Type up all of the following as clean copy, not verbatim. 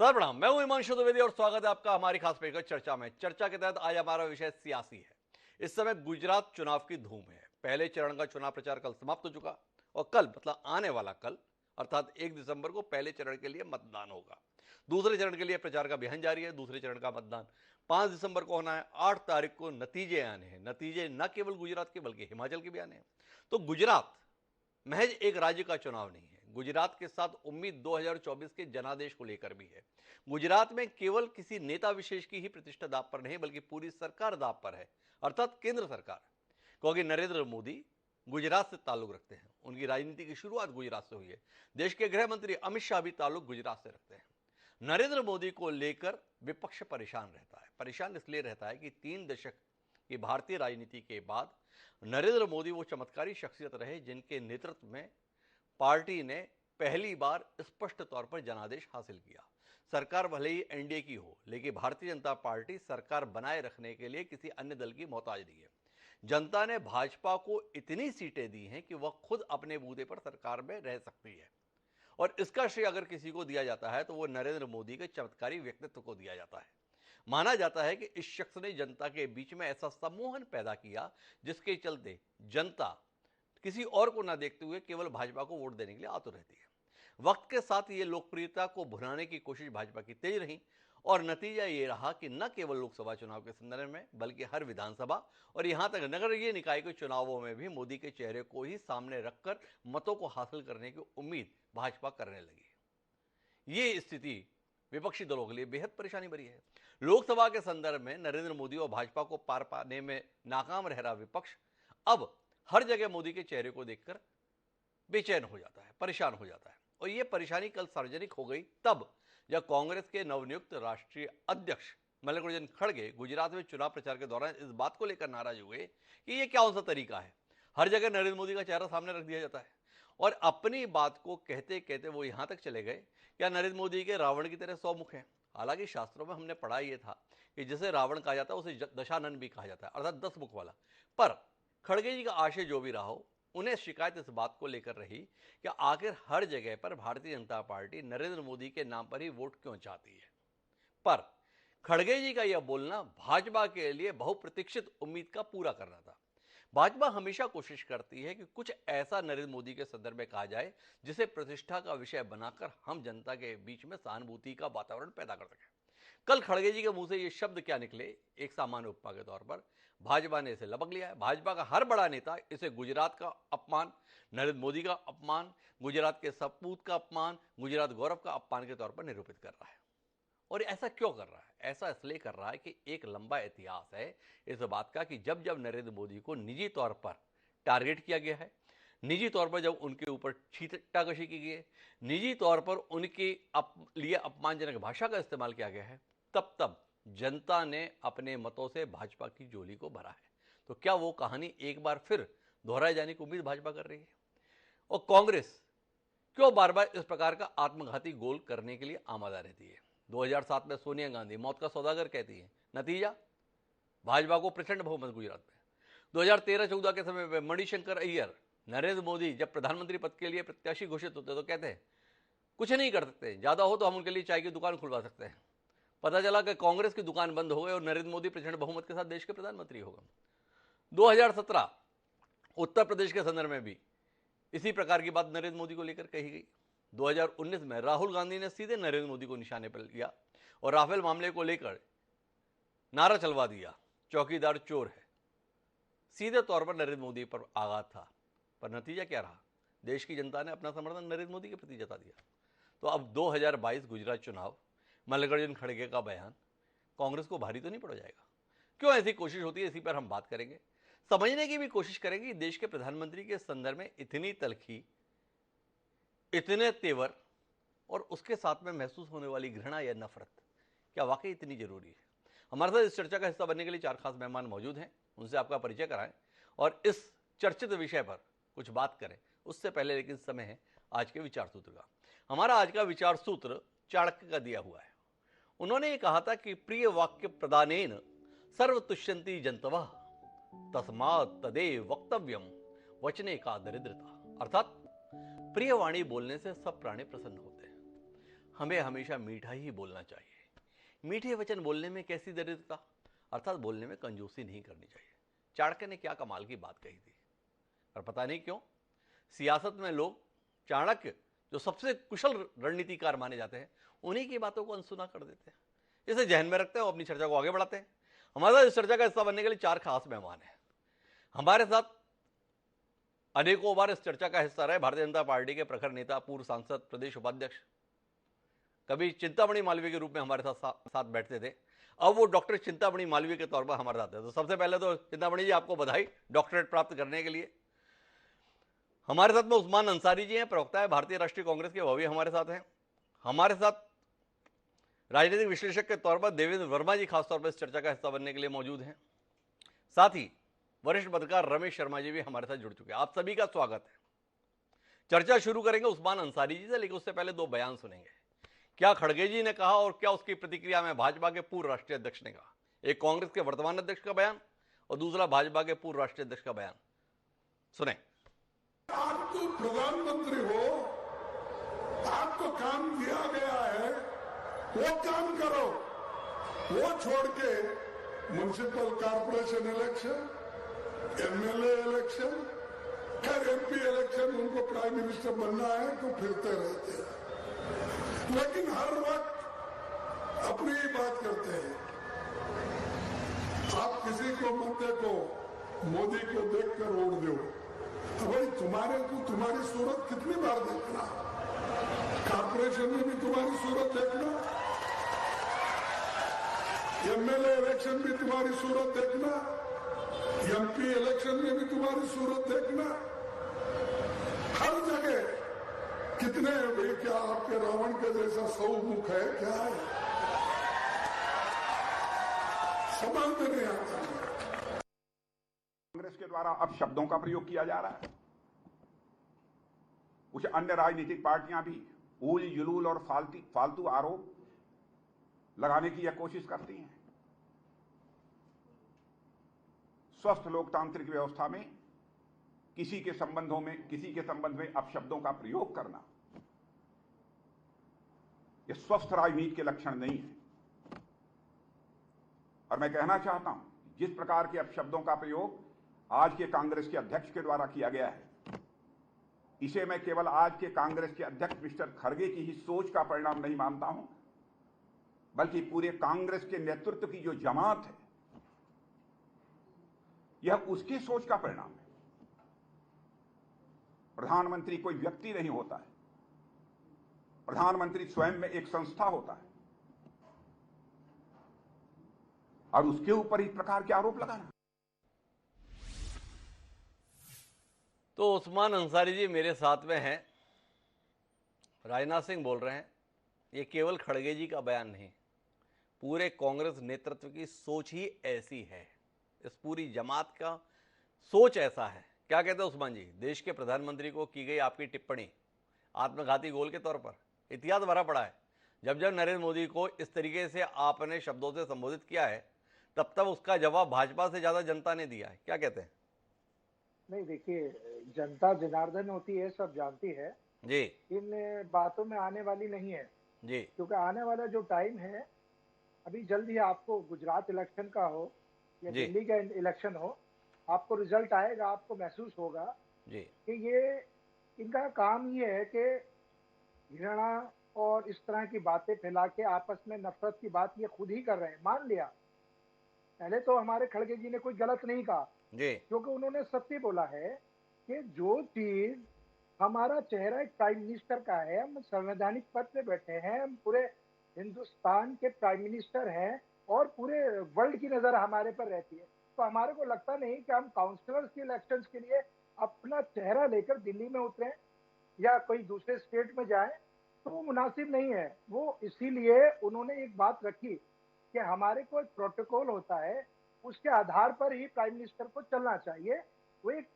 Sir प्रणाम, मैं हूं हिमांशु द्विवेदी और स्वागत है आपका हमारी खास पेशकश चर्चा में। चर्चा के तहत आज हमारा विषय सियासी है। इस समय गुजरात चुनाव की धूम है। पहले चरण का चुनाव प्रचार कल समाप्त हो चुका और कल मतलब आने वाला कल अर्थात 1 दिसंबर को पहले चरण के लिए मतदान होगा। दूसरे चरण के लिए प्रचार का अभियान जारी है। दूसरे चरण का मतदान 5 दिसंबर को होना है। 8 तारीख को नतीजे आने हैं। नतीजे न केवल गुजरात के बल्कि हिमाचल के भी आने हैं। तो गुजरात महज एक राज्य का चुनाव नहीं है। गुजरात के साथ उम्मीद 2024 के जनादेश को लेकर भी है। गुजरात में केवल किसी नेता विशेष की ही प्रतिष्ठा दांव पर नहीं बल्कि पूरी सरकार दांव पर है, अर्थात केंद्र सरकार। क्योंकि नरेंद्र मोदी गुजरात से ताल्लुक रखते हैं। उनकी राजनीति की शुरुआत गुजरात से हुई है। देश के गृह मंत्री अमित शाह भी ताल्लुक गुजरात से रखते हैं। नरेंद्र मोदी को लेकर विपक्ष परेशान रहता है। परेशान इसलिए रहता है कि 3 दशक की भारतीय राजनीति के बाद नरेंद्र मोदी वो चमत्कारी शख्सियत रहे जिनके नेतृत्व में पार्टी ने पहली बार स्पष्ट तौर पर जनादेश हासिल किया। सरकार भले ही एनडीए की हो, लेकिन भारतीय जनता पार्टी सरकार बनाए रखने के लिए किसी अन्य दल की मोहताज नहीं है। जनता ने भाजपा को इतनी सीटें दी हैं कि वह खुद अपने बूते पर सरकार में रह सकती है और इसका श्रेय अगर किसी को दिया जाता है तो वो नरेंद्र मोदी के चमत्कारी व्यक्तित्व को दिया जाता है। माना जाता है कि इस शख्स ने जनता के बीच में ऐसा सम्मोहन पैदा किया जिसके चलते जनता किसी और को ना देखते हुए केवल भाजपा को वोट देने के लिए आतुर रहती है। वक्त के साथ ये लोकप्रियता को भुनाने की कोशिश भाजपा की तेज रही और नतीजा ये रहा कि न केवल लोकसभा चुनाव के संदर्भ में बल्कि हर विधानसभा और यहां तक नगरीय निकाय के चुनावों में भी मोदी के चेहरे को ही सामने रखकर मतों को हासिल करने की उम्मीद भाजपा करने लगी। ये स्थिति विपक्षी दलों के लिए बेहद परेशानी भरी है। लोकसभा के संदर्भ में नरेंद्र मोदी और भाजपा को पार पाने में नाकाम रह रहा विपक्ष अब हर जगह मोदी के चेहरे को देखकर बेचैन हो जाता है, परेशान हो जाता है। और यह परेशानी कल सार्वजनिक हो गई तब जब कांग्रेस के नवनियुक्त राष्ट्रीय अध्यक्ष मल्लिकार्जुन खड़गे गुजरात में चुनाव प्रचार के दौरान इस बात को लेकर नाराज हुए कि यह क्या सा तरीका है। हर जगह नरेंद्र मोदी का चेहरा सामने रख दिया जाता है और अपनी बात को कहते कहते वो यहां तक चले गए क्या नरेंद्र मोदी के रावण की तरह 100 मुख हैं। हालांकि शास्त्रों में हमने पढ़ा यह था कि जिसे रावण कहा जाता है उसे दशानन भी कहा जाता है, अर्थात 10 मुख वाला। पर खड़गे जी का आशय जो भी रहा हो, उन्हें शिकायत इस बात को लेकर रही कि आखिर हर जगह पर भारतीय जनता पार्टी नरेंद्र मोदी के नाम पर ही वोट क्यों चाहती है। पर खड़गे जी का यह बोलना भाजपा के लिए बहुप्रतीक्षित उम्मीद का पूरा करना था। भाजपा हमेशा कोशिश करती है कि कुछ ऐसा नरेंद्र मोदी के संदर्भ में कहा जाए जिसे प्रतिष्ठा का विषय बनाकर हम जनता के बीच में सहानुभूति का वातावरण पैदा कर सकें। कल खड़गे जी के मुंह से ये शब्द क्या निकले, एक सामान्य उपमा के तौर पर भाजपा ने इसे लपक लिया है। भाजपा का हर बड़ा नेता इसे गुजरात का अपमान, नरेंद्र मोदी का अपमान, गुजरात के सपूत का अपमान, गुजरात गौरव का अपमान के तौर पर निरूपित कर रहा है। और ऐसा क्यों कर रहा है? ऐसा इसलिए कर रहा है कि एक लंबा इतिहास है इस बात का कि जब जब नरेंद्र मोदी को निजी तौर पर टारगेट किया गया है, निजी तौर पर जब उनके ऊपर छींटाकशी की गई है, निजी तौर पर उनके लिए अपमानजनक भाषा का इस्तेमाल किया गया है, तब तब जनता ने अपने मतों से भाजपा की झोली को भरा है। तो क्या वो कहानी एक बार फिर दोहराए जाने की उम्मीद भाजपा कर रही है? और कांग्रेस क्यों बार बार इस प्रकार का आत्मघाती गोल करने के लिए आमादा रहती है? 2007 में सोनिया गांधी मौत का सौदागर कहती है, नतीजा भाजपा को प्रचंड बहुमत गुजरात में। 2013-14 के समय में मणिशंकर अय्यर नरेंद्र मोदी जब प्रधानमंत्री पद के लिए प्रत्याशी घोषित होते तो कहते हैं कुछ नहीं कर सकते, ज्यादा हो तो हम उनके लिए चाय की दुकान खुलवा सकते हैं। पता चला कि कांग्रेस की दुकान बंद हो गई और नरेंद्र मोदी प्रचंड बहुमत के साथ देश के प्रधानमंत्री होगा। 2017 उत्तर प्रदेश के संदर्भ में भी इसी प्रकार की बात नरेंद्र मोदी को लेकर कही गई। 2019 में राहुल गांधी ने सीधे नरेंद्र मोदी को निशाने पर लिया और राफेल मामले को लेकर नारा चलवा दिया, चौकीदार चोर है। सीधे तौर पर नरेंद्र मोदी पर आघात था, पर नतीजा क्या रहा? देश की जनता ने अपना समर्थन नरेंद्र मोदी के प्रति जता दिया। तो अब 2022 गुजरात चुनाव, मल्लिकार्जुन खड़गे का बयान कांग्रेस को भारी तो नहीं पड़ जाएगा? क्यों ऐसी कोशिश होती है, इसी पर हम बात करेंगे। समझने की भी कोशिश करेंगे देश के प्रधानमंत्री के संदर्भ में इतनी तलखी, इतने तेवर और उसके साथ में महसूस होने वाली घृणा या नफरत क्या वाकई इतनी जरूरी है? हमारे साथ इस चर्चा का हिस्सा बनने के लिए 4 खास मेहमान मौजूद हैं, उनसे आपका परिचय कराएं और इस चर्चित विषय पर कुछ बात करें। उससे पहले लेकिन समय है आज के विचार सूत्र का। हमारा आज का विचार सूत्र चाणक्य का दिया हुआ है। उन्होंने ये कहा था कि प्रिय वाक्य प्रदानेन सर्वतुष्यंती जंतवः तस्मात् तदेव वक्तव्यम वचने का दरिद्रता। अर्थात प्रिय वाणी बोलने से सब प्राणी प्रसन्न होते हैं। हमें हमेशा मीठा ही बोलना चाहिए। मीठे वचन बोलने में कैसी दरिद्रता, अर्थात बोलने में कंजूसी नहीं करनी चाहिए। चाणक्य ने क्या कमाल की बात कही थी, पर पता नहीं क्यों सियासत में लोग चाणक्य, जो सबसे कुशल रणनीतिकार माने जाते हैं, उन्हीं की बातों को अनसुना कर देते हैं। इसे जहन में रखते हैं और अपनी चर्चा को आगे बढ़ाते हैं। हमारे साथ इस चर्चा का हिस्सा बनने के लिए 4 खास मेहमान हैं। हमारे साथ अनेकों बार इस चर्चा का हिस्सा रहे भारतीय जनता पार्टी के प्रखर नेता, पूर्व सांसद, प्रदेश उपाध्यक्ष, कभी चिंतामणि मालवीय के रूप में हमारे साथ बैठते थे। अब वो डॉक्टर चिंतामणि मालवीय के तौर पर हमारे साथ है। तो सबसे पहले तो चिंतामणि जी, आपको बधाई डॉक्टरेट प्राप्त करने के लिए। हमारे साथ में उस्मान अंसारी जी हैं, प्रवक्ता है भारतीय राष्ट्रीय कांग्रेस के, वो भी हमारे साथ हैं। हमारे साथ राजनीतिक विश्लेषक के तौर पर देवेंद्र वर्मा जी खासतौर पर इस चर्चा का हिस्सा बनने के लिए मौजूद हैं। साथ ही वरिष्ठ पत्रकार रमेश शर्मा जी भी हमारे साथ जुड़ चुके हैं। आप सभी का स्वागत है। चर्चा शुरू करेंगे उस्मान अंसारी जी से, लेकिन उससे पहले 2 बयान सुनेंगे। क्या खड़गे जी ने कहा और क्या उसकी प्रतिक्रिया में भाजपा के पूर्व राष्ट्रीय अध्यक्ष ने कहा। एक कांग्रेस के वर्तमान अध्यक्ष का बयान और दूसरा भाजपा के पूर्व राष्ट्रीय अध्यक्ष का बयान सुने। आप तो प्रधानमंत्री हो, आपको काम दिया गया है, वो काम करो। वो छोड़ के municipal corporation election, MLA election, खैर एमपी इलेक्शन, उनको प्राइम मिनिस्टर बनना है तो फिरते रहते हैं, लेकिन हर वक्त अपनी ही बात करते हैं। आप किसी को मुद्दे को मोदी को देखकर ओढ़ दो, तो भाई तुम्हारी सूरत कितनी बार देखना, कॉर्पोरेशन में भी तुम्हारी सूरत देखना, एमएलए इलेक्शन भी तुम्हारी सूरत देखना, एमपी इलेक्शन में भी तुम्हारी सूरत देखना, हर जगह कितने भाई, क्या आपके रावण के जैसा 100 मुख है क्या है, समझ में नहीं आता। कांग्रेस के द्वारा अब शब्दों का प्रयोग किया जा रहा है। कुछ अन्य राजनीतिक पार्टियां भी ऊल जुलूल और फालतू आरोप लगाने की यह कोशिश करती हैं। स्वस्थ लोकतांत्रिक व्यवस्था में किसी के संबंध में अपशब्दों का प्रयोग करना यह स्वस्थ राजनीति के लक्षण नहीं है। और मैं कहना चाहता हूं, जिस प्रकार के अपशब्दों का प्रयोग आज के कांग्रेस के अध्यक्ष के द्वारा किया गया है, इसे मैं केवल आज के कांग्रेस के अध्यक्ष मिस्टर खड़गे की ही सोच का परिणाम नहीं मानता हूं, बल्कि पूरे कांग्रेस के नेतृत्व की जो जमात है, यह उसकी सोच का परिणाम है। प्रधानमंत्री कोई व्यक्ति नहीं होता है, प्रधानमंत्री स्वयं में एक संस्था होता है, और उसके ऊपर इस प्रकार के आरोप लगाना। तो उस्मान अंसारी जी मेरे साथ में हैं। राजनाथ सिंह बोल रहे हैं, ये केवल खड़गे जी का बयान नहीं, पूरे कांग्रेस नेतृत्व की सोच ही ऐसी है, इस पूरी जमात का सोच ऐसा है। क्या कहते हैं उस्मान जी, देश के प्रधानमंत्री को की गई आपकी टिप्पणी आत्मघाती गोल के तौर पर इतिहास भरा पड़ा है। जब जब नरेंद्र मोदी को इस तरीके से आपने शब्दों से संबोधित किया है, तब तब उसका जवाब भाजपा से ज्यादा जनता ने दिया है। क्या कहते हैं? नहीं, देखिए, जनता जनार्दन होती है, सब जानती है जी इन बातों में आने वाली नहीं है, जी क्योंकि आने वाला जो टाइम है, अभी जल्द ही आपको गुजरात इलेक्शन का हो या जी दिल्ली का इलेक्शन हो, आपको रिजल्ट आएगा, आपको महसूस होगा जी कि ये इनका काम ये है कि घृणा और इस तरह की बातें फैला के आपस में नफरत की बात ये खुद ही कर रहे हैं। मान लिया, पहले तो हमारे खड़गे जी ने कोई गलत नहीं कहा, जी क्योंकि उन्होंने सत्य बोला है कि जो चीज हमारा चेहरा एक प्राइम मिनिस्टर का है, हम संवैधानिक पद पे बैठे हैं, हम पूरे हिंदुस्तान के प्राइम मिनिस्टर हैं और पूरे वर्ल्ड की नजर हमारे पर रहती है, तो हमारे को लगता नहीं कि हम काउंसलर्स के इलेक्शंस के लिए अपना चेहरा लेकर दिल्ली में उतरे या कोई दूसरे स्टेट में जाए, तो वो मुनासिब नहीं है। वो इसीलिए उन्होंने एक बात रखी कि हमारे को एक प्रोटोकॉल होता है, उसके आधार पर ही प्राइम मिनिस्टर को चलना चाहिए। वो एक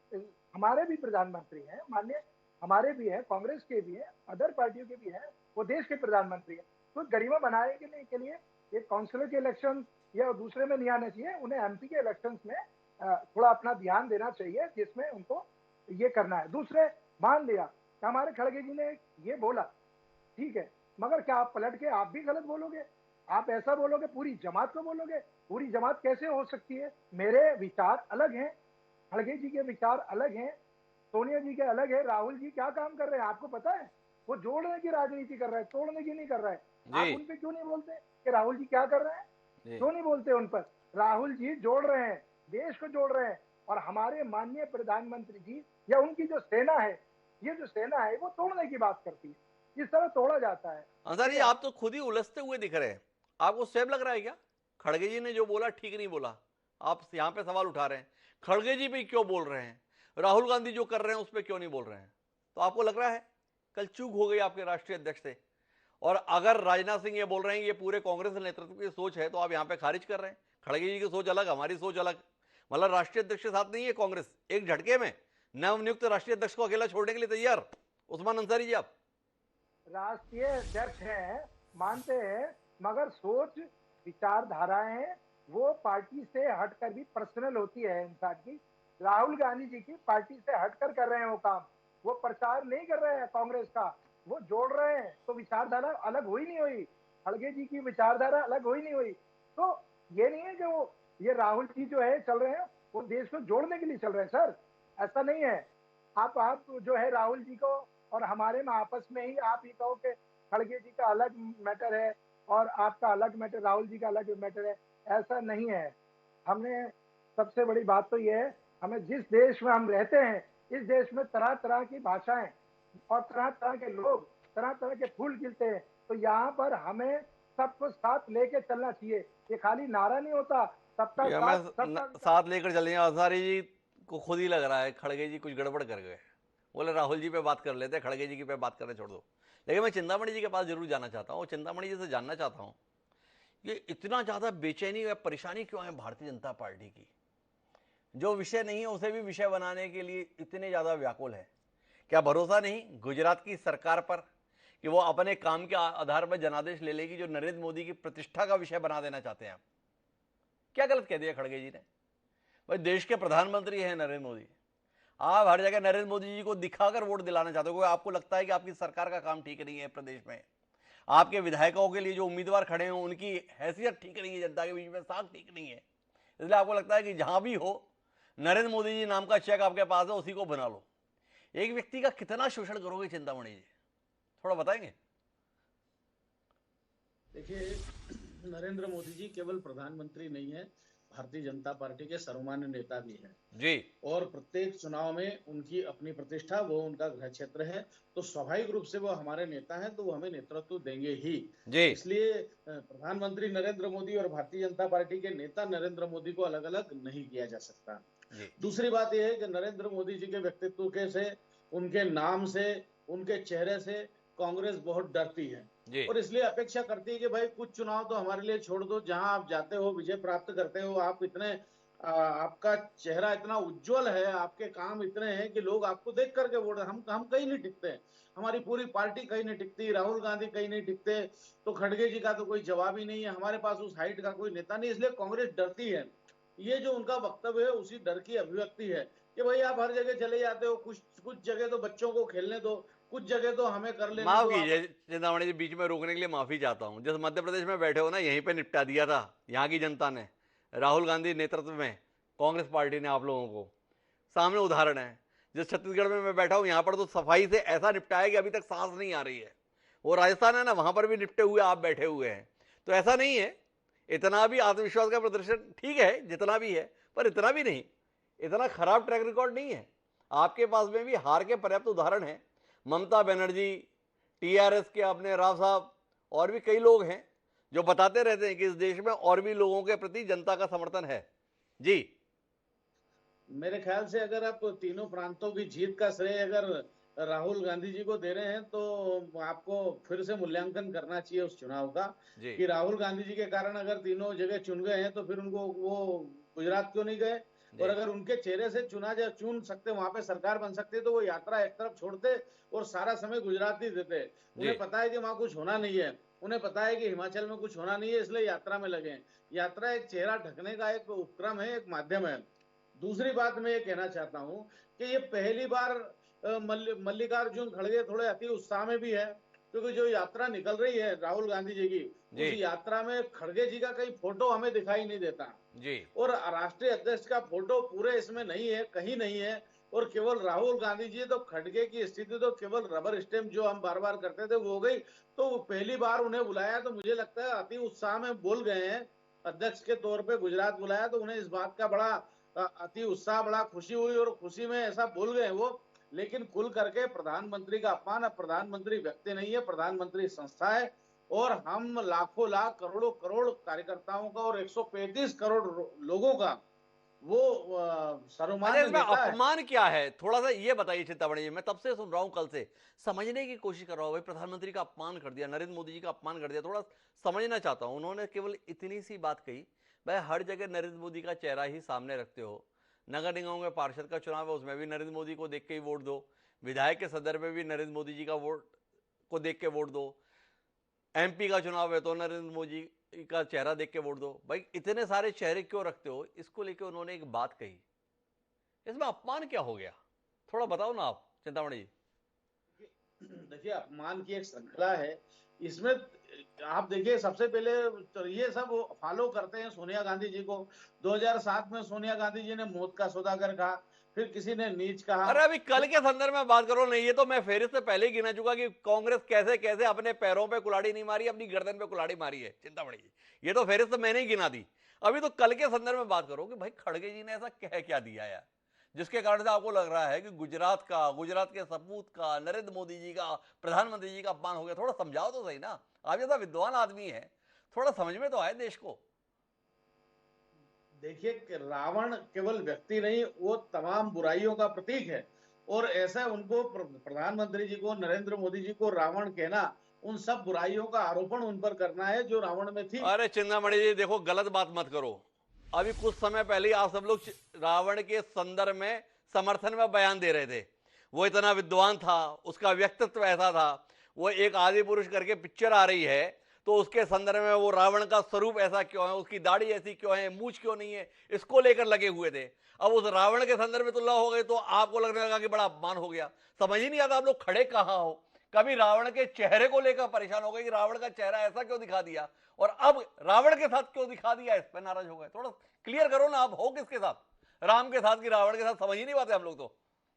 हमारे भी प्रधानमंत्री हैं, माननीय हमारे भी है, कांग्रेस के भी है, अदर पार्टियों के भी हैं, वो देश के प्रधानमंत्री है, तो गरिमा बनाने के लिए एक काउंसिलर के इलेक्शन या दूसरे में नहीं आना चाहिए, उन्हें एमपी के इलेक्शन में थोड़ा अपना ध्यान देना चाहिए, जिसमें उनको ये करना है। दूसरे, मान लिया कि हमारे खड़गे जी ने ये बोला, ठीक है, मगर क्या आप पलट के आप भी गलत बोलोगे? आप ऐसा बोलोगे, पूरी जमात को बोलोगे? पूरी जमात कैसे हो सकती है? मेरे विचार अलग हैं, खड़गे जी के विचार अलग हैं, सोनिया जी के अलग है। राहुल जी क्या काम कर रहे हैं आपको पता है? वो जोड़ने की राजनीति कर रहे हैं, तोड़ने की नहीं कर रहे हैं। जी आप उन पे क्यों नहीं बोलते कि राहुल जी क्या कर रहे हैं? जी क्यों नहीं बोलते उन पर? राहुल जी जोड़ रहे हैं, देश को जोड़ रहे हैं। और हमारे माननीय प्रधानमंत्री जी या उनकी जो सेना है, ये जो सेना है वो तोड़ने की बात करती है। इस तरह तोड़ा जाता है। अंसारी जी, आप तो खुद ही उलझते हुए दिख रहे हैं। आपको सेम लग रहा है क्या? खड़गे जी ने जो बोला ठीक नहीं बोला, आप यहाँ पे सवाल उठा रहे हैं। खड़गे जी भी क्यों बोल रहे हैं, राहुल गांधी जो कर रहे हैं उस पर क्यों नहीं बोल रहे हैं? तो आपको लग रहा है कल चूक हो गई आपके राष्ट्रीय अध्यक्ष से? और अगर राजनाथ सिंह ये बोल रहे हैं ये पूरे कांग्रेस नेतृत्व की सोच है, तो आप यहाँ पे खारिज कर रहे हैं। खड़गे जी की सोच अलग, हमारी सोच अलग। मतलब राष्ट्रीय अध्यक्ष के साथ नहीं है कांग्रेस, एक झटके में नवनियुक्त राष्ट्रीय अध्यक्ष को अकेला छोड़ने के लिए तैयार। उस्मान अंसारी जी, आप राष्ट्रीय अध्यक्ष हैं, मानते हैं, मगर सोच विचारधाराएं वो पार्टी से हटकर भी पर्सनल होती है इंसान की। राहुल गांधी जी की पार्टी से हटकर कर रहे हैं वो काम, वो प्रचार नहीं कर रहे हैं कांग्रेस का, वो जोड़ रहे हैं। तो विचारधारा अलग हुई नहीं हुई, खड़गे जी की विचारधारा अलग हुई नहीं हुई। तो ये नहीं है कि वो ये राहुल जी जो है चल रहे हैं वो देश को जोड़ने के लिए चल रहे हैं सर, ऐसा नहीं है। आप जो है राहुल जी को और हमारे में आपस में ही आप ये कहो कि खड़गे जी का अलग मैटर है और आपका अलग मैटर, राहुल जी का अलग मैटर है, ऐसा नहीं है। हमने सबसे बड़ी बात तो ये है, हमें जिस देश में हम रहते हैं, इस देश में तरह तरह की भाषाएं और तरह तरह के लोग, तरह तरह के फूल खिलते हैं। तो यहाँ पर हमें सबको साथ लेके चलना चाहिए। ये खाली नारा नहीं होता, सबका ये साथ, हमें सबका विकास। साथ लेकर चलेंगे। अंसारी जी को खुद ही लग रहा है खड़गे जी कुछ गड़बड़ कर गए, बोले राहुल जी पे बात कर लेते, खड़गे जी की पे बात करने छोड़ दो। लेकिन मैं चिंतामणि जी के पास जरूर जाना चाहता हूँ, चिंतामणि जी से जानना चाहता हूँ कि इतना ज़्यादा बेचैनी या परेशानी क्यों है भारतीय जनता पार्टी की? जो विषय नहीं है उसे भी विषय बनाने के लिए इतने ज़्यादा व्याकुल है। क्या भरोसा नहीं गुजरात की सरकार पर कि वो अपने काम के आधार पर जनादेश ले लेगी, जो नरेंद्र मोदी की प्रतिष्ठा का विषय बना देना चाहते हैं आप? क्या गलत कह दिया खड़गे जी ने? भाई देश के प्रधानमंत्री हैं नरेंद्र मोदी, आप हर जगह नरेंद्र मोदी जी को दिखाकर वोट दिलाना चाहते हो। क्योंकि आपको लगता है कि आपकी सरकार का काम ठीक नहीं है प्रदेश में, आपके विधायकों के लिए जो उम्मीदवार खड़े हैं उनकी हैसियत ठीक नहीं है, जनता के बीच में साख ठीक नहीं है, इसलिए आपको लगता है कि जहां भी हो नरेंद्र मोदी जी नाम का चेक आपके पास है उसी को बना लो। एक व्यक्ति का कितना शोषण करोगे चिंतामणि जी, थोड़ा बताएंगे? देखिए, नरेंद्र मोदी जी केवल प्रधानमंत्री नहीं है, भारतीय जनता पार्टी के सर्वमान्य नेता भी हैं जी और प्रत्येक चुनाव में उनकी अपनी प्रतिष्ठा, वो उनका गृह क्षेत्र है, तो स्वाभाविक रूप से वो हमारे नेता हैं, तो वो हमें नेतृत्व देंगे ही। जी इसलिए प्रधानमंत्री नरेंद्र मोदी और भारतीय जनता पार्टी के नेता नरेंद्र मोदी को अलग अलग नहीं किया जा सकता। जी दूसरी बात यह है कि नरेंद्र मोदी जी के व्यक्तित्व के से, उनके नाम से, उनके चेहरे से कांग्रेस बहुत डरती है जी और इसलिए अपेक्षा करती है कि भाई कुछ चुनाव तो हमारे लिए छोड़ दो, जहां आप जाते हो, विजय प्राप्त करते हो, आप इतने आपका चेहरा इतना उज्जवल है, आपके काम इतने हैं कि लोग आपको देख करके वोट, हम कहीं नहीं टिकते, हमारी पूरी पार्टी कहीं नहीं टिकती, राहुल गांधी कहीं नहीं टिकते, तो खड़गे जी का तो कोई जवाब ही नहीं है, हमारे पास उस हाइट का कोई नेता नहीं, इसलिए कांग्रेस डरती है। ये जो उनका वक्तव्य है उसी डर की अभिव्यक्ति है कि भाई आप हर जगह चले जाते हो, कुछ कुछ जगह तो बच्चों को खेलने दो, कुछ जगह तो हमें कर लेने माफ दो। कीजिए चिंतामणि जी, बीच में रोकने के लिए माफी चाहता हूं। जिस मध्य प्रदेश में बैठे हो ना, यहीं पे निपटा दिया था यहाँ की जनता ने, राहुल गांधी नेतृत्व में कांग्रेस पार्टी ने आप लोगों को। सामने उदाहरण है। जिस छत्तीसगढ़ में मैं बैठा हूं यहाँ पर तो सफाई से ऐसा निपटाया कि अभी तक सांस नहीं आ रही है। वो राजस्थान है ना, वहां पर भी निपटे हुए आप बैठे हुए हैं। तो ऐसा नहीं है, इतना भी आत्मविश्वास का प्रदर्शन ठीक है जितना भी है, पर इतना भी नहीं, इतना खराब ट्रैक रिकॉर्ड नहीं है। आपके पास में भी हार के पर्याप्त उदाहरण है। ममता बनर्जी, टीआरएस के अपने राव साहब और भी कई लोग हैं जो बताते रहते हैं कि इस देश में और भी लोगों के प्रति जनता का समर्थन है। जी मेरे ख्याल से अगर आप तीनों प्रांतों की जीत का श्रेय अगर राहुल गांधी जी को दे रहे हैं तो आपको फिर से मूल्यांकन करना चाहिए उस चुनाव का जी कि राहुल गांधी जी के कारण अगर तीनों जगह चुन गए हैं तो फिर उनको वो गुजरात क्यों नहीं गए, जी और अगर उनके चेहरे से चुन सकते, वहां पे सरकार बन सकते, तो वो यात्रा एक तरफ छोड़ते और सारा समय गुजरात ही देते। उन्हें पता है कि वहां कुछ होना नहीं है, उन्हें पता है कि हिमाचल में कुछ होना नहीं है, इसलिए यात्रा में लगे। यात्रा एक चेहरा ढकने का एक उपक्रम है, एक माध्यम है। दूसरी बात मैं ये कहना चाहता हूं कि ये पहली बार मल्लिकार्जुन खड़गे थोड़े अति उत्साह में भी है क्योंकि जो यात्रा निकल रही है राहुल गांधी जी की, जी उस यात्रा में खड़गे जी का कहीं फोटो हमें दिखाई नहीं देता जी और राष्ट्रीय अध्यक्ष का फोटो पूरे इसमें नहीं है, कहीं नहीं है। और केवल राहुल गांधी जी, तो खड़गे की स्थिति तो केवल रबर स्टैम्प जो हम बार बार करते थे वो हो गई। तो पहली बार उन्हें बुलाया तो मुझे लगता है अति उत्साह में बोल गए हैं। अध्यक्ष के तौर पे गुजरात बुलाया तो उन्हें इस बात का बड़ा अति उत्साह, बड़ा खुशी हुई और खुशी में ऐसा बोल गए वो। लेकिन कुल करके प्रधानमंत्री का अपमान, अब प्रधानमंत्री व्यक्ति नहीं है, प्रधानमंत्री संस्था है। और हम लाखों लाख करोड़ों करोड़ कार्यकर्ताओं का और 135 करोड़ लोगों का वो अच्छा, सर्वमान्य इसमें नेता है। अपमान क्या है? थोड़ा सा ये बताइए चिंतामणि जी, मैं तब से सुन रहा हूं, कल से समझने की कोशिश कर रहा हूं। भाई प्रधानमंत्री का अपमान कर दिया, नरेंद्र मोदी जी का अपमान कर दिया, थोड़ा समझना चाहता हूं। उन्होंने केवल इतनी सी बात कही, भाई हर जगह नरेंद्र मोदी का चेहरा ही सामने रखते हो। नगर निगमों में पार्षद का चुनाव है, उसमें भी नरेंद्र मोदी को देख के ही वोट दो। विधायक के संदर्भ में भी नरेंद्र मोदी जी का वोट को देख के वोट दो। एमपी का चुनाव है तो नरेंद्र मोदी का चेहरा देख के वोट दो। भाई इतने सारे चेहरे क्यों रखते हो? इसको लेके उन्होंने एक बात कही, इसमें अपमान क्या हो गया? थोड़ा बताओ ना आप चिंतामणि जी। देखिए, अपमान की एक श्रृंखला है इसमें। आप देखिए, सबसे पहले तो ये सब फॉलो करते हैं सोनिया गांधी जी को। 2007 में सोनिया गांधी जी ने मौत का सौदागर कहा, फिर किसी ने नीच कहा। अरे अभी कल फिर के संदर्भ में बात करो, नहीं ये तो मैं फेरिस्त से पहले ही गिना चुका कि कांग्रेस कैसे कैसे अपने पैरों पे कुल्हाड़ी नहीं मारी, अपनी गर्दन पे कुल्हाड़ी मारी है चिंतामणि जी। ये तो फेरिस्त मैंने ही गिना दी। अभी तो कल के संदर्भ में बात करो कि भाई खड़गे जी ने ऐसा कह क्या दिया यार, जिसके कारण से आपको लग रहा है कि गुजरात का, गुजरात के सपूत का, नरेंद्र मोदी जी का, प्रधानमंत्री जी का अपमान हो गया। थोड़ा समझाओ तो सही ना, आप जैसा विद्वान आदमी है, थोड़ा समझ में तो आए देश को। देखिए कि रावण केवल व्यक्ति नहीं, वो तमाम बुराइयों का प्रतीक है। और ऐसा उनको प्रधानमंत्री जी को, नरेंद्र मोदी जी को रावण कहना, उन सब बुराइयों का आरोपण उन पर करना है जो रावण में थी। अरे चिंतामणि जी देखो, गलत बात मत करो। अभी कुछ समय पहले ही आप सब लोग रावण के संदर्भ में समर्थन में बयान दे रहे थे। वो इतना विद्वान था, उसका व्यक्तित्व ऐसा था। वो एक आदि पुरुष करके पिक्चर आ रही है, तो उसके संदर्भ में वो रावण का स्वरूप ऐसा क्यों है, उसकी दाढ़ी ऐसी क्यों है, मूछ क्यों नहीं है, इसको लेकर लगे हुए थे। अब उस रावण के संदर्भ में तुलना हो गई तो आपको लगने लगा कि बड़ा अपमान हो गया। समझ ही नहीं आता आप लोग खड़े कहाँ हो। कभी रावण के चेहरे को लेकर परेशान हो गए कि रावण का चेहरा ऐसा क्यों दिखा दिया, और अब रावण के साथ क्यों दिखा दिया, इस पर नाराज हो गए। थोड़ा क्लियर करो ना, आप हो किसके साथ, राम के साथ कि रावण के साथ? समझ ही नहीं पाते हम लोग तो।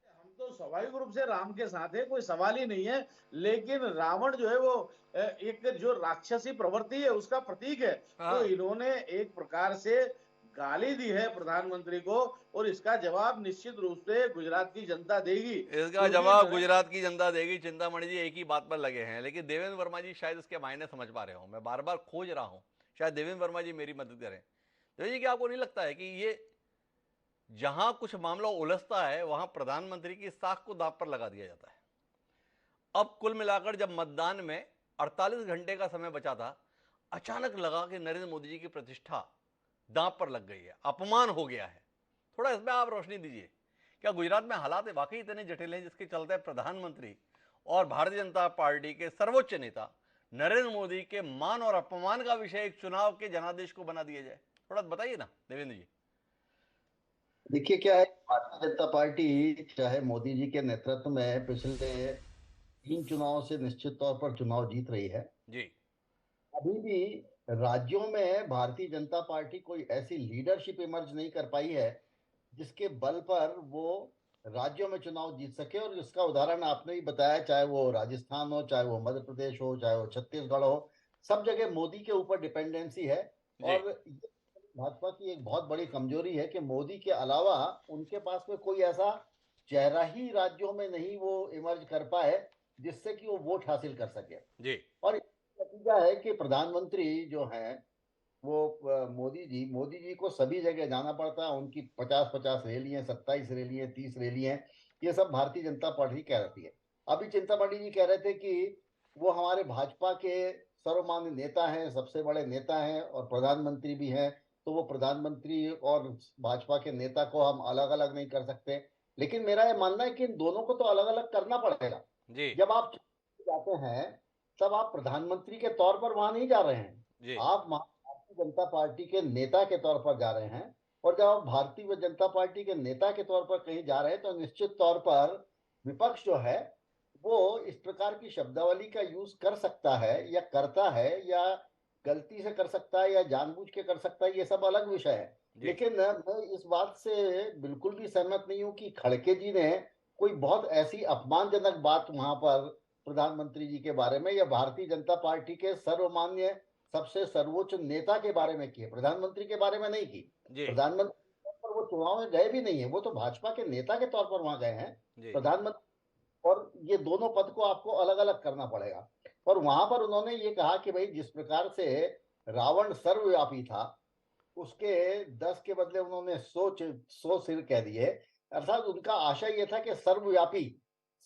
हम तो स्वाभाविक रूप से राम के साथ है, कोई सवाल ही नहीं है। लेकिन रावण जो है वो एक जो राक्षसी प्रवृत्ति है उसका प्रतीक है। तो हाँ, इन्होंने एक प्रकार से गाली दी है प्रधानमंत्री को, और इसका जवाब निश्चित रूप से गुजरात की जनता देगी। इसका क्योंकि जवाब गुजरात की जनता देगी। चिंतामणि जी एक ही बात पर लगे हैं, लेकिन देवेंद्र वर्मा जी शायद इसके मायने समझ पा रहे हो। मैं बार बार खोज रहा हूं, शायद देवेंद्र वर्मा जी मेरी मदद करें। देवेंद्र जी, क्या आपको नहीं लगता है कि ये जहां कुछ मामला उलझता है वहां प्रधानमंत्री की साख को दांव पर लगा दिया जाता है? अब कुल मिलाकर जब मतदान में 48 घंटे का समय बचा था, अचानक लगा कि नरेंद्र मोदी जी की प्रतिष्ठा दांव पर लग गई है, अपमान हो गया है। थोड़ा इसमें आप रोशनी दीजिए। क्या गुजरात में हालात वाकई इतने जटिल हैं जिसके चलते प्रधानमंत्री और भारतीय जनता पार्टी के सर्वोच्च नेता नरेंद्र मोदी के मान और अपमान का विषय एक चुनाव के जनादेश को बना दिया जाए? थोड़ा बताइए ना देवेंद्र जी। देखिए क्या है, भारतीय जनता पार्टी चाहे मोदी जी के नेतृत्व में पिछले 3 चुनाव से निश्चित तौर पर चुनाव जीत रही है। जी अभी भी राज्यों में भारतीय जनता पार्टी कोई ऐसी लीडरशिप इमर्ज नहीं कर पाई है जिसके बल पर वो राज्यों में चुनाव जीत सके। और इसका उदाहरण आपने ही बताया, चाहे वो राजस्थान हो, चाहे वो मध्य प्रदेश हो, चाहे वो छत्तीसगढ़ हो, सब जगह मोदी के ऊपर डिपेंडेंसी है। जी और ये भाजपा की एक बहुत बड़ी कमजोरी है कि मोदी के अलावा उनके पास में कोई ऐसा चेहरा ही राज्यों में नहीं वो इमर्ज कर पाए जिससे कि वो वोट हासिल कर सके। जी और इसका नतीजा है कि प्रधानमंत्री जो हैं वो मोदी जी को सभी जगह जाना पड़ता है। उनकी 50-50 रैलियां, 27 रैलियां, 30 रैलियां, ये सब भारतीय जनता पार्टी कह रही है। अभी चिंतामणि जी कह रहे थे कि वो हमारे भाजपा के सर्वमान्य नेता हैं, सबसे बड़े नेता हैं और प्रधानमंत्री भी हैं, तो वो प्रधानमंत्री और भाजपा के नेता को हम अलग अलग नहीं कर सकते। लेकिन मेरा ये मानना है कि इन दोनों को तो अलग अलग करना पड़ेगा। जी जब आप जाते हैं तब आप प्रधानमंत्री के तौर पर वहां नहीं जा रहे हैं, जी आप भारतीय जनता पार्टी के नेता के तौर पर जा रहे हैं। और जब आप भारतीय जनता पार्टी के नेता के तौर पर कहीं जा रहे हैं तो निश्चित तौर पर विपक्ष जो है वो इस प्रकार की शब्दावली का यूज कर सकता है या करता है, या गलती से कर सकता है या जानबूझ के कर सकता है, ये सब अलग विषय है। जी लेकिन मैं इस बात से बिल्कुल भी सहमत नहीं हूं कि खड़गे जी ने कोई बहुत ऐसी अपमानजनक बात वहां पर प्रधानमंत्री जी के बारे में या भारतीय जनता पार्टी के सर्वमान्य सबसे सर्वोच्च नेता के बारे में की है, प्रधानमंत्री के बारे में नहीं की। जी प्रधानमंत्री के तौर पर वो चुनाव में गए भी नहीं है, वो तो भाजपा के नेता के तौर पर वहां गए हैं। जी प्रधानमंत्री और ये दोनों पद को आपको अलग अलग करना पड़ेगा। और वहां पर उन्होंने ये कहा कि भाई जिस प्रकार से रावण सर्वव्यापी था, उसके 10 के बदले उन्होंने 100 सिर कह दिए। अर्थात उनका आशय ये था कि सर्वव्यापी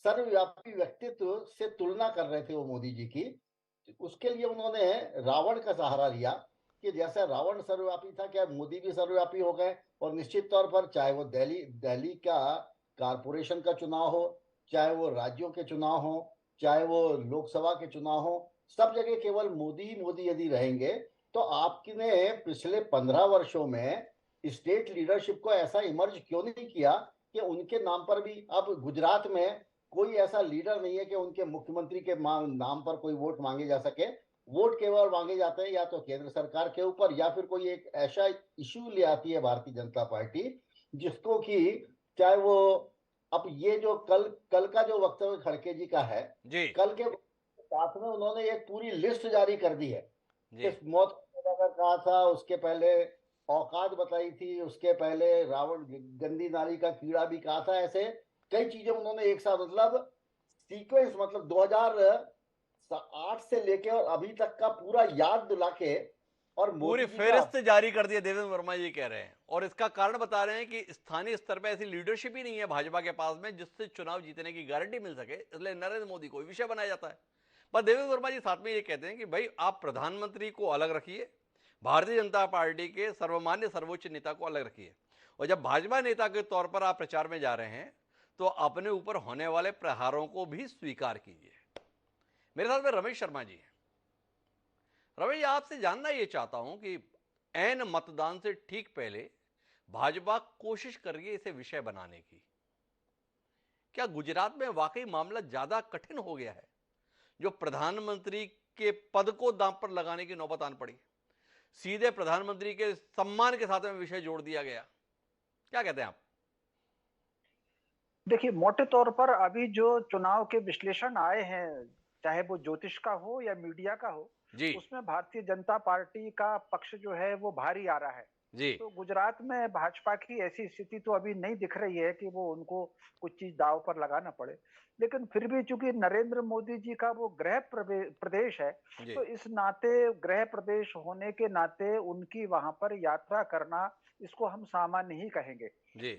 सर्वव्यापी व्यक्तित्व से तुलना कर रहे थे वो मोदी जी की। उसके लिए उन्होंने रावण का सहारा लिया कि जैसा रावण सर्वव्यापी था, क्या मोदी भी सर्वव्यापी हो गए। और निश्चित तौर पर चाहे वो दिल्ली दिल्ली का कारपोरेशन का चुनाव हो, चाहे वो राज्यों के चुनाव हो, चाहे वो लोकसभा के चुनाव हो, सब जगह केवल मोदी ही मोदी यदि रहेंगे तो आपने पिछले 15 वर्षों में स्टेट लीडरशिप को ऐसा इमर्ज क्यों नहीं किया कि उनके नाम पर भी, अब गुजरात में कोई ऐसा लीडर नहीं है कि उनके मुख्यमंत्री के नाम पर कोई वोट मांगे जा सके। वोट केवल मांगे जाते हैं या तो केंद्र सरकार के ऊपर, या फिर कोई एक ऐसा इश्यू ले आती है भारतीय जनता पार्टी जिसको कि, चाहे वो, अब ये जो कल का जो वक्तव्य खड़गे जी का है, जी कल के साथ में उन्होंने एक पूरी लिस्ट जारी कर दी है। जी इस मौत का कहा था, उसके पहले औकात बताई थी, उसके पहले रावण गंदी नाली का कीड़ा भी कहा था। ऐसे कई चीजें उन्होंने एक साथ, मतलब सीक्वेंस, मतलब 2008 से लेके और अभी तक का पूरा याद दिला के, और पूरी मोदी जी का फेहरिस्त जारी कर दी है, देवेंद्र वर्मा जी कह रहे हैं। और इसका कारण बता रहे हैं कि स्थानीय स्तर पर ऐसी लीडरशिप ही नहीं है भाजपा के पास में जिससे चुनाव जीतने की गारंटी मिल सके, इसलिए नरेंद्र मोदी को विषय बनाया जाता है। पर देवेंद्र वर्मा जी साथ में ये कहते हैं कि भाई आप प्रधानमंत्री को अलग रखिए, भारतीय जनता पार्टी के सर्वमान्य सर्वोच्च नेता को अलग रखिए, और जब भाजपा नेता के तौर पर आप प्रचार में जा रहे हैं तो अपने ऊपर होने वाले प्रहारों को भी स्वीकार कीजिए। मेरे साथ में रमेश शर्मा जी हैं। रमेश, आपसे जानना ये चाहता हूं कि ऐन मतदान से ठीक पहले भाजपा कोशिश कर रही है इसे विषय बनाने की। क्या गुजरात में वाकई मामला ज्यादा कठिन हो गया है जो प्रधानमंत्री के पद को दांव पर लगाने की नौबत आन पड़ी? सीधे प्रधानमंत्री के सम्मान के साथ में विषय जोड़ दिया गया। क्या कहते हैं आप? देखिए, मोटे तौर पर अभी जो चुनाव के विश्लेषण आए हैं, चाहे वो ज्योतिष का हो या मीडिया का हो, जी उसमें भारतीय जनता पार्टी का पक्ष जो है वो भारी आ रहा है। जी तो गुजरात में भाजपा की ऐसी स्थिति तो अभी नहीं दिख रही है कि वो उनको कुछ चीज दांव पर लगाना पड़े। लेकिन फिर भी चूंकि नरेंद्र मोदी जी का वो गृह प्रदेश है, जी तो इस नाते, गृह प्रदेश होने के नाते उनकी वहां पर यात्रा करना, इसको हम सामान्य ही कहेंगे। जी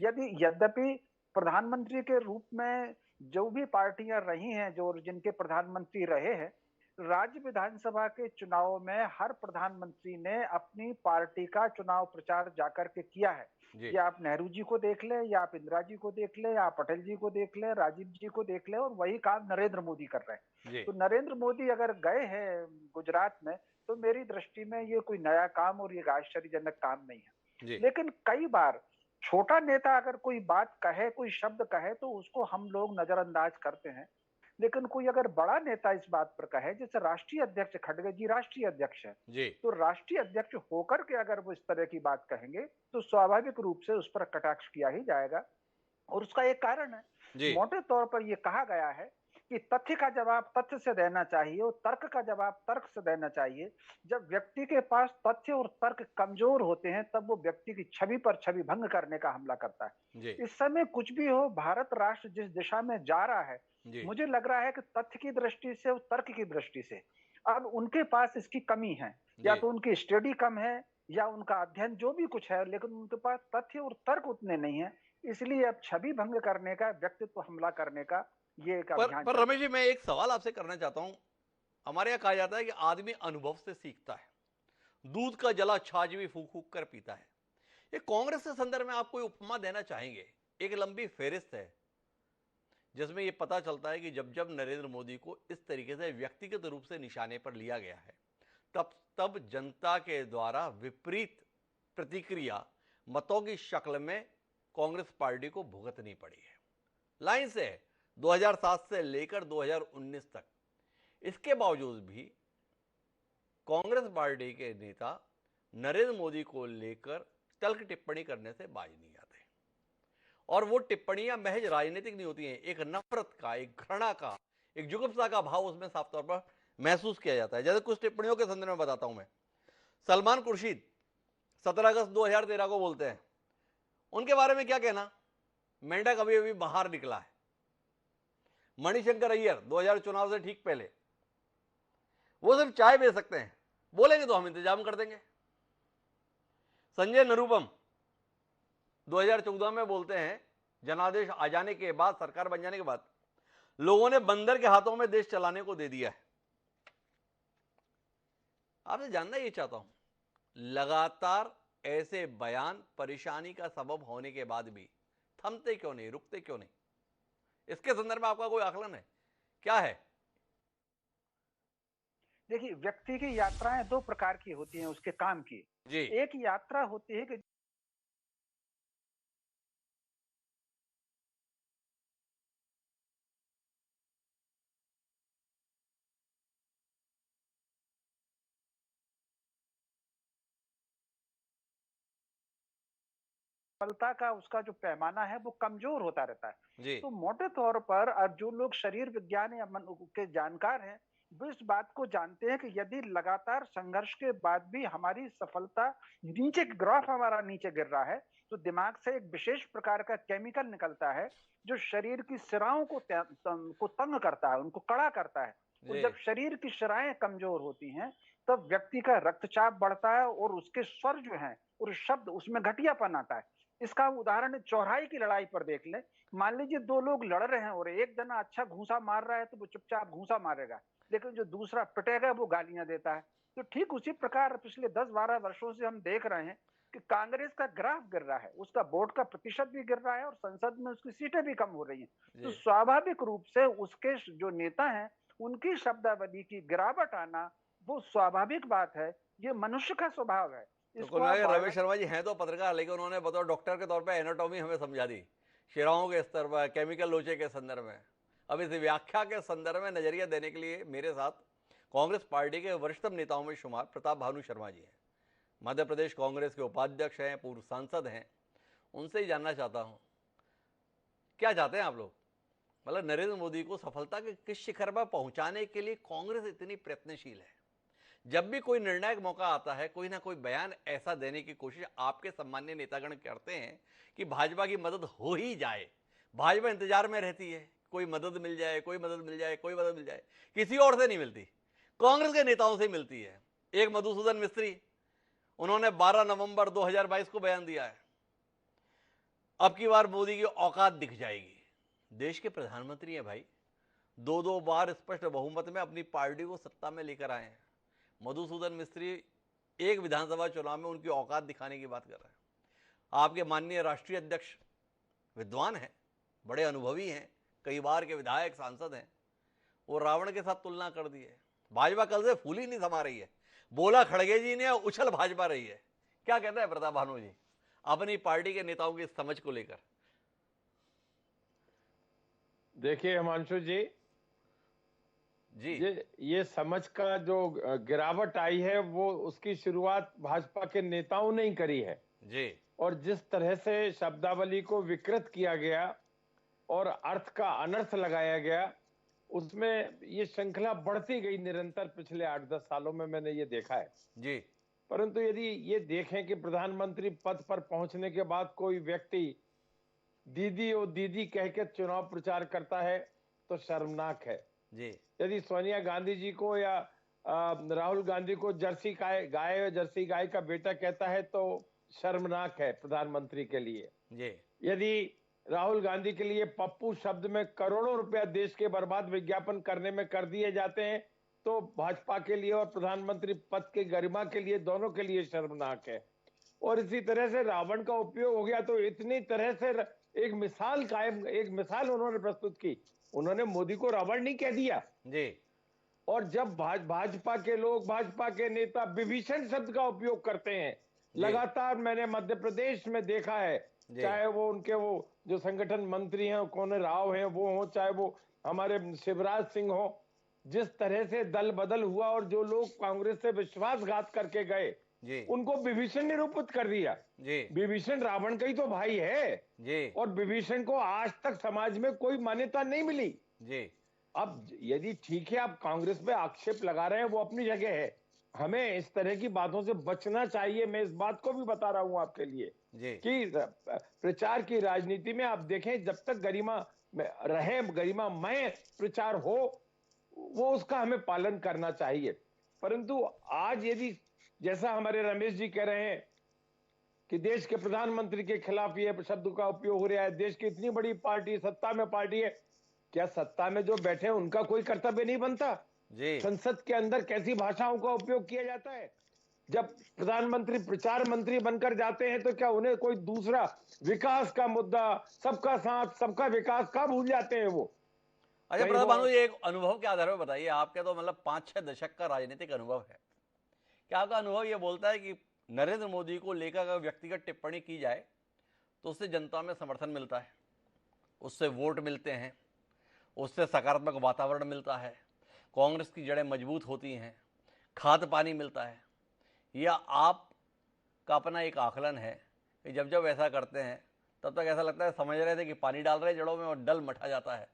यद्यपि प्रधानमंत्री के रूप में जो भी पार्टियां रही हैं, जो जिनके प्रधानमंत्री रहे हैं, राज्य विधानसभा के चुनाव में हर प्रधानमंत्री ने अपनी पार्टी का चुनाव प्रचार जाकर के किया है। जी या आप नेहरू जी को देख लें, या आप इंदिरा जी को देख लें, या आप पटेल जी को देख लें, राजीव जी को देख लें, और वही काम नरेंद्र मोदी कर रहे हैं। जी तो नरेंद्र मोदी अगर गए हैं गुजरात में, तो मेरी दृष्टि में ये कोई नया काम और ये आश्चर्यजनक काम नहीं है। जी लेकिन कई बार छोटा नेता अगर कोई बात कहे, कोई शब्द कहे, तो उसको हम लोग नजरअंदाज करते हैं। लेकिन कोई अगर बड़ा नेता इस बात पर कहे, जैसे राष्ट्रीय अध्यक्ष खड़गे जी राष्ट्रीय अध्यक्ष है, जी तो राष्ट्रीय अध्यक्ष होकर के अगर वो इस तरह की बात कहेंगे तो स्वाभाविक रूप से उस पर कटाक्ष किया ही जाएगा। और उसका एक कारण है, जी मोटे तौर पर यह कहा गया है कि तथ्य का जवाब तथ्य से देना चाहिए और तर्क का जवाब तर्क से देना चाहिए। जब व्यक्ति के पास तथ्य और तर्क कमजोर होते हैं, तब वो व्यक्ति की छवि पर छवि भंग करने का हमला करता है। जी इस समय कुछ भी हो, भारत राष्ट्र जिस दिशा में जा रहा है, जी मुझे लग रहा है कि तथ्य की दृष्टि से और तर्क की दृष्टि से अब उनके पास इसकी कमी है। या जी तो उनकी स्टडी कम है, या उनका अध्ययन जो भी कुछ है, लेकिन उनके पास तथ्य और तर्क उतने नहीं है। इसलिए अब छवि भंग करने का, व्यक्तित्व हमला करने का ये एक अभियान पर चल रमेश जी, मैं एक सवाल आपसे करना चाहता हूं। हमारे यहाँ कहा जाता है कि आदमी अनुभव से सीखता है, दूध का जला छाछ भी फूक फूक कर पीता है। ये कांग्रेस के संदर्भ में आप कोई उपमा देना चाहेंगे? एक लंबी फेहरिस्त है जिसमें यह पता चलता है कि जब जब नरेंद्र मोदी को इस तरीके से व्यक्तिगत रूप से निशाने पर लिया गया है, तब तब जनता के द्वारा विपरीत प्रतिक्रिया मतों की शक्ल में कांग्रेस पार्टी को भुगतनी पड़ी है। लाइन से 2007 से लेकर 2019 तक। इसके बावजूद भी कांग्रेस पार्टी के नेता नरेंद्र मोदी को लेकर तल्ख टिप्पणी करने से बाज नहीं आते, और वो टिप्पणियां महज राजनीतिक नहीं होती हैं, एक नफरत का, एक घृणा का, एक जुगुप्सा का भाव उसमें साफ तौर पर महसूस किया जाता है। जैसे कुछ टिप्पणियों के संदर्भ में बताता हूं मैं। सलमान खुर्शीद 17 अगस्त 2013 को बोलते हैं, उनके बारे में क्या कहना, मेंढक अभी अभी बाहर निकला है। मणिशंकर अय्यर 2000 चुनाव से ठीक पहले, वो सिर्फ चाय बेच सकते हैं, बोलेंगे तो हम इंतजाम कर देंगे। संजय निरुपम 2014 में बोलते हैं, जनादेश आ जाने के बाद, सरकार बन जाने के बाद लोगों ने बंदर के हाथों में देश चलाने को दे दिया है। आपसे जानना ये चाहता हूं, लगातार ऐसे बयान परेशानी का सबब होने के बाद भी थमते क्यों नहीं, रुकते क्यों नहीं? इसके संदर्भ में आपका कोई आकलन है, क्या है? देखिए, व्यक्ति की यात्राएं दो प्रकार की होती हैं उसके काम की। जी। एक यात्रा होती है कि सफलता का उसका जो पैमाना है वो कमजोर होता रहता है। जी। तो मोटे तौर पर जो लोग शरीर विज्ञान या मन के जानकार हैं, वो इस बात को जानते हैं कि यदि लगातार संघर्ष के बाद भी हमारी सफलता नीचे, ग्राफ हमारा नीचे गिर रहा है, तो दिमाग से एक विशेष प्रकार का केमिकल निकलता है जो शरीर की शिराओं को तंग करता है, उनको कड़ा करता है। और जी। जब शरीर की शिराएं कमजोर होती हैं, तब व्यक्ति का रक्तचाप बढ़ता है और उसके स्वर जो हैं और शब्द, उसमें घटियापन आता है। इसका उदाहरण चौराहे की लड़ाई पर देख ले। मान लीजिए दो लोग लड़ रहे हैं और एक जना अच्छा घूंसा मार रहा है तो वो चुपचाप घूंसा मारेगा, लेकिन जो दूसरा पिटेगा वो गालियां देता है। तो ठीक उसी प्रकार पिछले 10-12 वर्षों से हम देख रहे हैं कि कांग्रेस का ग्राफ गिर रहा है, उसका वोट का प्रतिशत भी गिर रहा है और संसद में उसकी सीटें भी कम हो रही हैं। तो जी। स्वाभाविक रूप से उसके जो नेता हैं उनकी शब्दावली की गिरावट आना वो स्वाभाविक बात है, ये मनुष्य का स्वभाव है। तो इसको कुल मिला आप के रमेश शर्मा जी हैं तो पत्रकार, लेकिन उन्होंने बतौर डॉक्टर के तौर पे एनाटॉमी हमें समझा दी, शिराओं के स्तर पर, केमिकल लोचे के संदर्भ में। अब इस व्याख्या के संदर्भ में नजरिया देने के लिए मेरे साथ कांग्रेस पार्टी के वरिष्ठतम नेताओं में शुमार प्रताप भानु शर्मा जी हैं, मध्य प्रदेश कांग्रेस के उपाध्यक्ष हैं, पूर्व सांसद हैं। उनसे ही जानना चाहता हूं, क्या चाहते हैं आप लोग? मतलब नरेंद्र मोदी को सफलता के किस शिखर पर पहुंचाने के लिए कांग्रेस इतनी प्रयत्नशील है? जब भी कोई निर्णायक मौका आता है, कोई ना कोई बयान ऐसा देने की कोशिश आपके सम्मान्य नेतागण करते हैं कि भाजपा की मदद हो ही जाए। भाजपा इंतजार में रहती है, कोई मदद मिल जाए, कोई मदद मिल जाए, कोई मदद मिल जाए, किसी और से नहीं मिलती, कांग्रेस के नेताओं से मिलती है। एक मधुसूदन मिस्त्री, उन्होंने 12 नवंबर 2022 को बयान दिया है, अब की बार मोदी की औकात दिख जाएगी। देश के प्रधानमंत्री हैं भाई, 2-2 बार स्पष्ट बहुमत में अपनी पार्टी को सत्ता में लेकर आए हैं। मधुसूदन मिस्त्री एक विधानसभा चुनाव में उनकी औकात दिखाने की बात कर रहे हैं। आपके माननीय राष्ट्रीय अध्यक्ष विद्वान हैं, बड़े अनुभवी हैं, कई बार के विधायक सांसद हैं, वो रावण के साथ तुलना कर दी है। भाजपा कल से फूली नहीं थमा रही है, बोला खड़गे जी ने, उछल भाजपा रही है। क्या कहता है प्रताप भानु जी अपनी पार्टी के नेताओं की समझ को लेकर? देखिए हिमांशु जी, जी। ये समझ का जो गिरावट आई है वो उसकी शुरुआत भाजपा के नेताओं ने ही करी है जी। और जिस तरह से शब्दावली को विकृत किया गया और अर्थ का अनर्थ लगाया गया, उसमें ये श्रृंखला बढ़ती गई निरंतर। पिछले 8-10 सालों में मैंने ये देखा है जी। परंतु यदि ये देखें कि प्रधानमंत्री पद पर पहुंचने के बाद कोई व्यक्ति दीदी और दीदी कह के चुनाव प्रचार करता है तो शर्मनाक है जी। यदि सोनिया गांधी जी को या राहुल गांधी को जर्सी गाय का बेटा कहता है तो शर्मनाक है प्रधानमंत्री के लिए। जी। यदि राहुल गांधी के लिए पप्पू शब्द में करोड़ों रुपया देश के बर्बाद विज्ञापन करने में कर दिए जाते हैं तो भाजपा के लिए और प्रधानमंत्री पद के गरिमा के लिए, दोनों के लिए शर्मनाक है। और इसी तरह से रावण का उपयोग हो गया तो इतनी तरह से एक मिसाल उन्होंने प्रस्तुत की। उन्होंने मोदी को रावण नहीं कह दिया जी। और जब भाजपा के लोग, भाजपा के नेता विभीषण शब्द का उपयोग करते हैं लगातार, मैंने मध्य प्रदेश में देखा है, चाहे वो उनके वो जो संगठन मंत्री हैं, कौन राव हैं वो हो, चाहे वो हमारे शिवराज सिंह हो, जिस तरह से दल बदल हुआ और जो लोग कांग्रेस से विश्वासघात करके गए जी उनको विभीषण निरूपित कर दिया। जी विभीषण रावण का ही तो भाई है जी और विभीषण को आज तक समाज में कोई मान्यता नहीं मिली। जी अब यदि ठीक है आप कांग्रेस पे आक्षेप लगा रहे हैं वो अपनी जगह है, हमें इस तरह की बातों से बचना चाहिए। मैं इस बात को भी बता रहा हूं आपके लिए जी कि प्रचार की राजनीति में आप देखें, जब तक गरिमा रहे, गरिमामय प्रचार हो, वो उसका हमें पालन करना चाहिए। परंतु आज यदि जैसा हमारे रमेश जी कह रहे हैं कि देश के प्रधानमंत्री के खिलाफ ये शब्द का उपयोग हो रहा है, देश की इतनी बड़ी पार्टी सत्ता में पार्टी है, क्या सत्ता में जो बैठे हैं उनका कोई कर्तव्य नहीं बनता? जी संसद के अंदर कैसी भाषाओं का उपयोग किया जाता है? जब प्रधानमंत्री प्रचार मंत्री बनकर जाते हैं तो क्या उन्हें कोई दूसरा विकास का मुद्दा, सबका साथ सबका विकास, कब भूल जाते हैं वो? अच्छा कहीं प्रताप वो- भानु जी, एक अनुभव के आधार पर बताइए, आपके तो मतलब 5-6 दशक का राजनीतिक अनुभव है, क्या आपका अनुभव ये बोलता है कि नरेंद्र मोदी को लेकर अगर व्यक्तिगत टिप्पणी की जाए तो उससे जनता में समर्थन मिलता है, उससे वोट मिलते हैं, उससे सकारात्मक वातावरण मिलता है, कांग्रेस की जड़ें मजबूत होती हैं, खाद पानी मिलता है, या आपका अपना एक आकलन है कि जब जब ऐसा करते हैं तब तक ऐसा लगता है समझ रहे थे कि पानी डाल रहे जड़ों में और डल मठा जाता है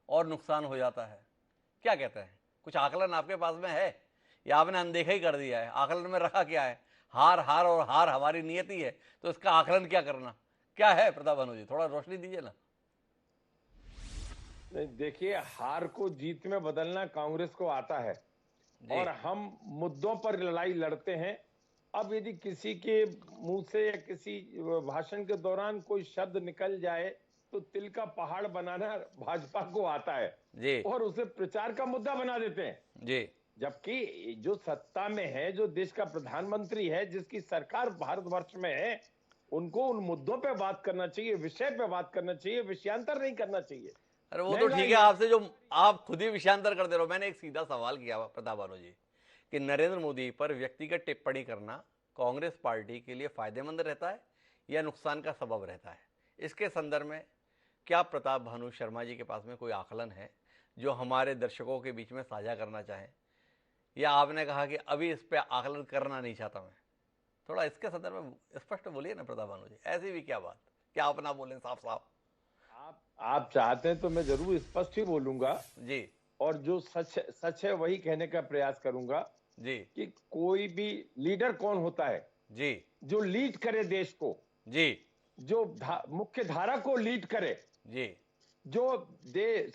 और नुकसान हो जाता है? क्या कहते हैं, कुछ आकलन आपके पास में है या आपने अनदेखा ही कर दिया है? आकलन में रखा क्या है? हार हार और हार हमारी नियति है, तो इसका आकलन क्या करना, क्या है प्रताप भानु जी, थोड़ा रोशनी दीजिए ना। नहीं, देखिए, हार को जीत में बदलना कांग्रेस को आता है जी। और हम मुद्दों पर लड़ाई लड़ते हैं। अब यदि किसी के मुंह से या किसी भाषण के दौरान कोई शब्द निकल जाए तो तिल का पहाड़ बनाना भाजपा को आता है जी और उसे प्रचार का मुद्दा बना देते हैं। जी जबकि जो सत्ता में है, जो देश का प्रधानमंत्री है, जिसकी सरकार भारतवर्ष में है, उनको उन मुद्दों पे बात करना चाहिए, विषय पे बात करना चाहिए, विषयांतर नहीं करना चाहिए। अरे वो तो ठीक है, आपसे जो आप खुद ही विषयांतर कर दे रहे हो। मैंने एक सीधा सवाल किया प्रताप भानु जी कि नरेंद्र मोदी पर व्यक्तिगत टिप्पणी करना कांग्रेस पार्टी के लिए फायदेमंद रहता है या नुकसान का सबब रहता है? इसके संदर्भ में क्या प्रताप भानु शर्मा जी के पास में कोई आकलन है जो हमारे दर्शकों के बीच में साझा करना चाहें, या आपने कहा कि अभी इस पे आकलन करना नहीं चाहता मैं? थोड़ा इसके संदर्भ में स्पष्ट बोलिए ना प्रताप भानु जी, ऐसी भी क्या बात, क्या आप ना बोलें साफ साफ? आप चाहते हैं तो मैं जरूर स्पष्ट ही बोलूंगा जी और जो सच है वही कहने का प्रयास करूंगा जी कि कोई भी लीडर कौन होता है जी जो लीड करे देश को, जी जो मुख्य धारा को लीड करे, जी जो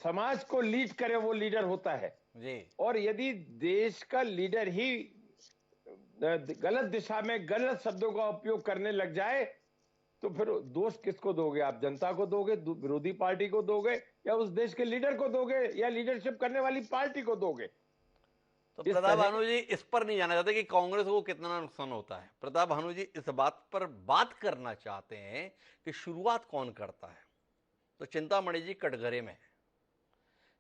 समाज को लीड करे, वो लीडर होता है। जी और यदि देश का लीडर ही गलत दिशा में गलत शब्दों का उपयोग करने लग जाए तो फिर दोष किसको दोगे? आप जनता को दोगे, विरोधी पार्टी को दोगे, या उस देश के लीडर को दोगे, या लीडरशिप करने वाली पार्टी को दोगे? तो प्रताप भानु जी इस पर नहीं जाना चाहते कि कांग्रेस को कितना नुकसान होता है। प्रताप भानु जी इस बात पर बात करना चाहते हैं कि शुरुआत कौन करता है। तो चिंतामणि जी कटघरे में है।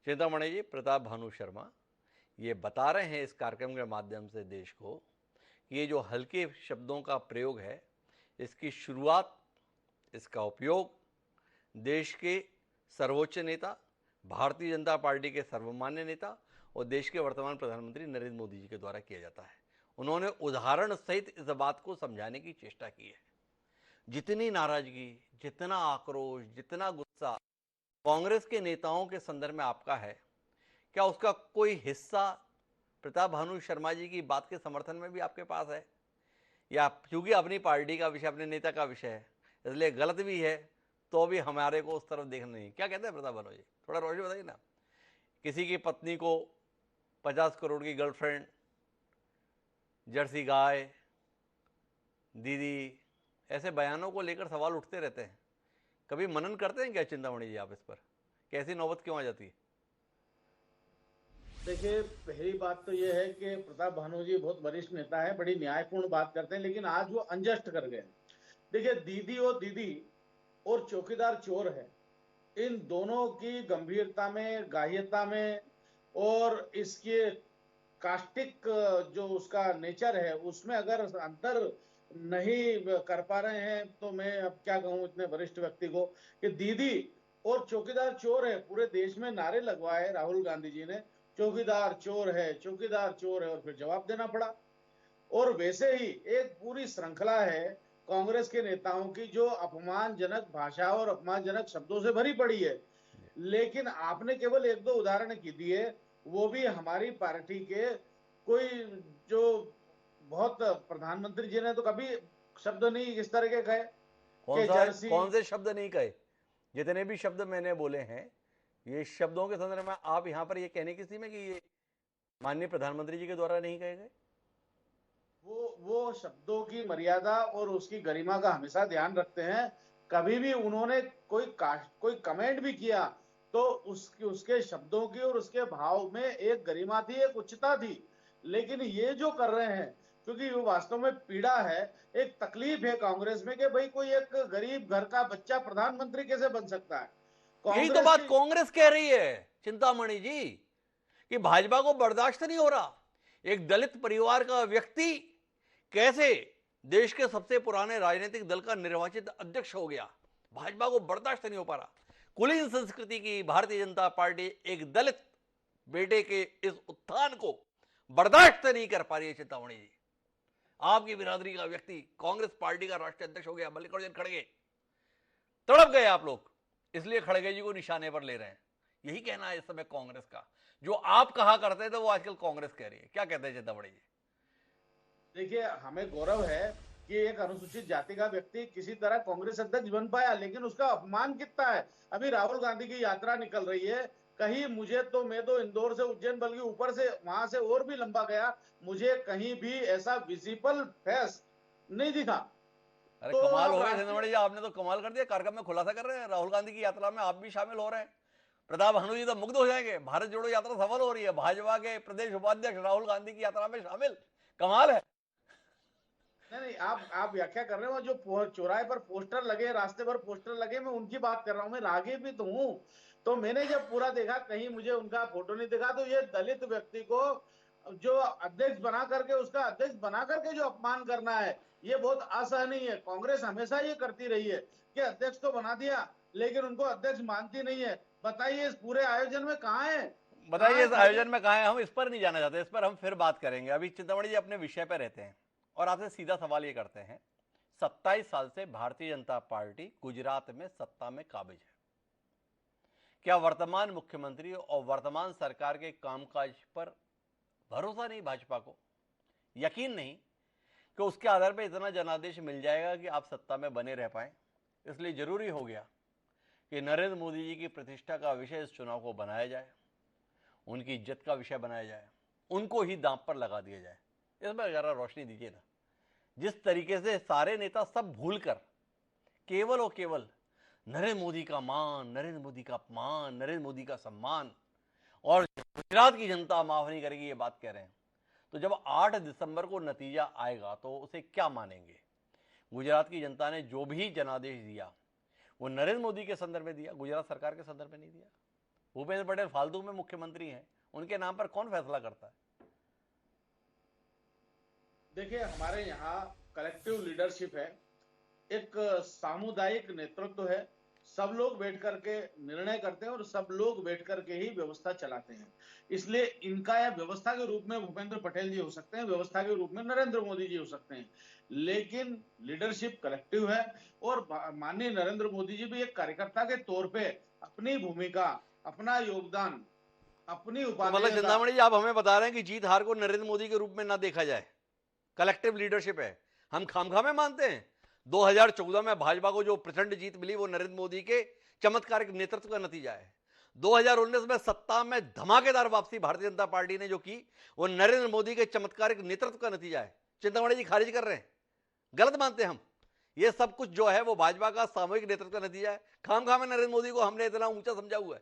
चिंतामणि जी, प्रताप भानु शर्मा ये बता रहे हैं इस कार्यक्रम के माध्यम से देश को कि ये जो हल्के शब्दों का प्रयोग है, इसकी शुरुआत, इसका उपयोग देश के सर्वोच्च नेता, भारतीय जनता पार्टी के सर्वमान्य नेता और देश के वर्तमान प्रधानमंत्री नरेंद्र मोदी जी के द्वारा किया जाता है। उन्होंने उदाहरण सहित इस बात को समझाने की चेष्टा की है। जितनी नाराजगी, जितना आक्रोश, जितना गुस्सा कांग्रेस के नेताओं के संदर्भ में आपका है, क्या उसका कोई हिस्सा प्रताप भानु शर्मा जी की बात के समर्थन में भी आपके पास है? या क्योंकि अपनी पार्टी का विषय, अपने नेता का विषय है, इसलिए गलत भी है तो भी हमारे को उस तरफ देखना नहीं? क्या कहते हैं प्रताप भानु जी, थोड़ा रोशनी बताइए ना। किसी की पत्नी को 50 करोड़ की गर्लफ्रेंड, जर्सी गाय, दीदी, ऐसे बयानों को लेकर सवाल उठते रहते हैं। कभी मनन करते हैं क्या चिंतामणि जी आप इस पर? कैसी नौबत क्यों आ जाती है? देखिए, पहली बात तो यह है कि प्रताप भानु जी बहुत वरिष्ठ नेता है, बड़ी न्यायपूर्ण बात करते हैं, लेकिन आज वो अनजस्ट कर गए। देखिए, दीदी और चौकीदार चोर है, इन दोनों की गंभीरता में, गाह्यता में और इसके कास्टिक जो उसका नेचर है उसमें अगर अंतर नहीं कर पा रहे हैं तो मैं अब क्या कहूं इतने वरिष्ठ व्यक्ति को कि दीदी और चौकीदार चोर है, पूरे देश में नारे लगवाए राहुल गांधी जी ने, चौकीदार चोर है, चौकीदार चोर है, और फिर जवाब देना पड़ा। और वैसे ही एक पूरी श्रृंखला है कांग्रेस के नेताओं की जो अपमानजनक भाषा और अपमानजनक शब्दों से भरी पड़ी है, लेकिन आपने केवल एक दो उदाहरण की दिए, वो भी हमारी पार्टी के कोई जो बहुत प्रधानमंत्री जी ने तो कभी शब्द नहीं इस तरह के कहे कि जर्सी। कौन से शब्द नहीं कहे? जितने भी शब्द मैंने बोले हैं, ये शब्दों के संदर्भ में आप यहां पर ये कहने की स्थिति में कि ये माननीय प्रधानमंत्री जी के द्वारा नहीं कहे गए? वो शब्दों की मर्यादा और उसकी गरिमा का हमेशा ध्यान रखते हैं। कभी भी उन्होंने कोई कमेंट भी किया तो उसके शब्दों की और उसके भाव में एक गरिमा थी, एक उच्चता थी। लेकिन ये जो कर रहे हैं, क्योंकि वो वास्तव में पीड़ा है, एक तकलीफ है कांग्रेस में कि भाई कोई एक गरीब घर का बच्चा प्रधानमंत्री कैसे बन सकता है। यही तो बात कांग्रेस कह रही है चिंतामणि जी, कि भाजपा को बर्दाश्त नहीं हो रहा। एक दलित परिवार का व्यक्ति कैसे देश के सबसे पुराने राजनीतिक दल का निर्वाचित अध्यक्ष हो गया, भाजपा को बर्दाश्त नहीं हो पा रहा। कुलीन संस्कृति की भारतीय जनता पार्टी एक दलित बेटे के इस उत्थान को बर्दाश्त नहीं कर पा रही है। चिंतामणि जी, आपकी बिरादरी का व्यक्ति कांग्रेस पार्टी का राष्ट्रीय अध्यक्ष हो गया, मल्लिकार्जुन खड़गे, तड़प गए आप लोग, इसलिए खड़गे जी को निशाने पर ले रहे हैं। यही कहना है इस समय कांग्रेस का। जो आप कहा करते थे वो आजकल कांग्रेस कह रही है। क्या कहते हैं चिंतामणि जी? देखिए, हमें गौरव है कि एक अनुसूचित जाति का व्यक्ति किसी तरह कांग्रेस अध्यक्ष बन पाया, लेकिन उसका अपमान कितना है। अभी राहुल गांधी की यात्रा निकल रही है, कहीं मैं तो इंदौर से उज्जैन बल्कि ऊपर से वहां से और भी लंबा गया, मुझे कहीं भी ऐसा विजिबल फेस नहीं दिखा। अरे तो कमाल हो गया चिंतामणि जी, आपने तो कमाल कर दिया। कार्यक्रम में खुलासा कर रहे हैं, राहुल गांधी की यात्रा में आप भी शामिल हो रहे हैं। प्रताप हनु जी तो मुग्ध हो जाएंगे। भारत जोड़ो यात्रा सफल हो रही है, भाजपा के प्रदेश उपाध्यक्ष राहुल गांधी की यात्रा में शामिल, कमाल है। नहीं, आप व्याख्या कर रहे हो। जो चौराहे पर पोस्टर लगे, रास्ते पर पोस्टर लगे, मैं उनकी बात कर रहा हूँ। मैं रागे भी तो हूँ। तो मैंने जब पूरा देखा, कहीं मुझे उनका फोटो नहीं दिखा। तो ये दलित व्यक्ति को जो अध्यक्ष बना करके, उसका अध्यक्ष बना करके जो अपमान करना है, ये बहुत असहनीय है। कांग्रेस हमेशा ये करती रही है कि अध्यक्ष तो बना दिया, लेकिन उनको अध्यक्ष मानती नहीं है। बताइए इस पूरे आयोजन में कहाँ है? बताइए इस आयोजन में कहाँ है? हम इस पर नहीं जाना चाहते, इस पर हम फिर बात करेंगे। अभी चिंतामणि जी अपने विषय पर रहते हैं और आपसे सीधा सवाल ये करते हैं, 27 साल से भारतीय जनता पार्टी गुजरात में सत्ता में काबिज है। क्या वर्तमान मुख्यमंत्री और वर्तमान सरकार के कामकाज पर भरोसा नहीं भाजपा को, यकीन नहीं कि उसके आधार पर इतना जनादेश मिल जाएगा कि आप सत्ता में बने रह पाए? इसलिए जरूरी हो गया कि नरेंद्र मोदी जी की प्रतिष्ठा का विषय इस चुनाव को बनाया जाए, उनकी इज्जत का विषय बनाया जाए, उनको ही दांव पर लगा दिया जाए। इसमें जरा रोशनी दीजिए ना। जिस तरीके से सारे नेता सब भूलकर केवल और केवल नरेंद्र मोदी का मान, नरेंद्र मोदी का अपमान, नरेंद्र मोदी का सम्मान, और गुजरात की जनता माफ नहीं करेगी ये बात कह रहे हैं, तो जब 8 दिसंबर को नतीजा आएगा तो उसे क्या मानेंगे? गुजरात की जनता ने जो भी जनादेश दिया वो नरेंद्र मोदी के संदर्भ में दिया, गुजरात सरकार के संदर्भ में नहीं दिया। भूपेंद्र पटेल फालतू में मुख्यमंत्री हैं, उनके नाम पर कौन फैसला करता है? देखिए, हमारे यहाँ कलेक्टिव लीडरशिप है, एक सामुदायिक नेतृत्व है। सब लोग बैठ करके निर्णय करते हैं और सब लोग बैठ करके ही व्यवस्था चलाते हैं। इसलिए इनका या व्यवस्था के रूप में भूपेंद्र पटेल जी हो सकते हैं, व्यवस्था के रूप में नरेंद्र मोदी जी हो सकते हैं, लेकिन लीडरशिप कलेक्टिव है। और माननीय नरेंद्र मोदी जी भी एक कार्यकर्ता के तौर पे अपनी भूमिका, अपना योगदान, अपनी मतलब चिंतामणि जी, आप हमें बता रहे हैं कि जीत हार को नरेंद्र मोदी के रूप में ना देखा जाए, कलेक्टिव लीडरशिप है। हम खामखा में मानते हैं 2014 में भाजपा को जो प्रचंड जीत मिली वो नरेंद्र मोदी के चमत्कारिक नेतृत्व का नतीजा है। 2019 में सत्ता में धमाकेदार वापसी भारतीय जनता पार्टी ने जो की वो नरेंद्र मोदी के चमत्कारिक नेतृत्व का नतीजा है। चिंतामणि जी खारिज कर रहे हैं, गलत मानते हैं हम। ये सब कुछ जो है वो भाजपा का सामूहिक नेतृत्व का नतीजा है। खामखा में नरेंद्र मोदी को हमने इतना ऊंचा समझा हुआ है।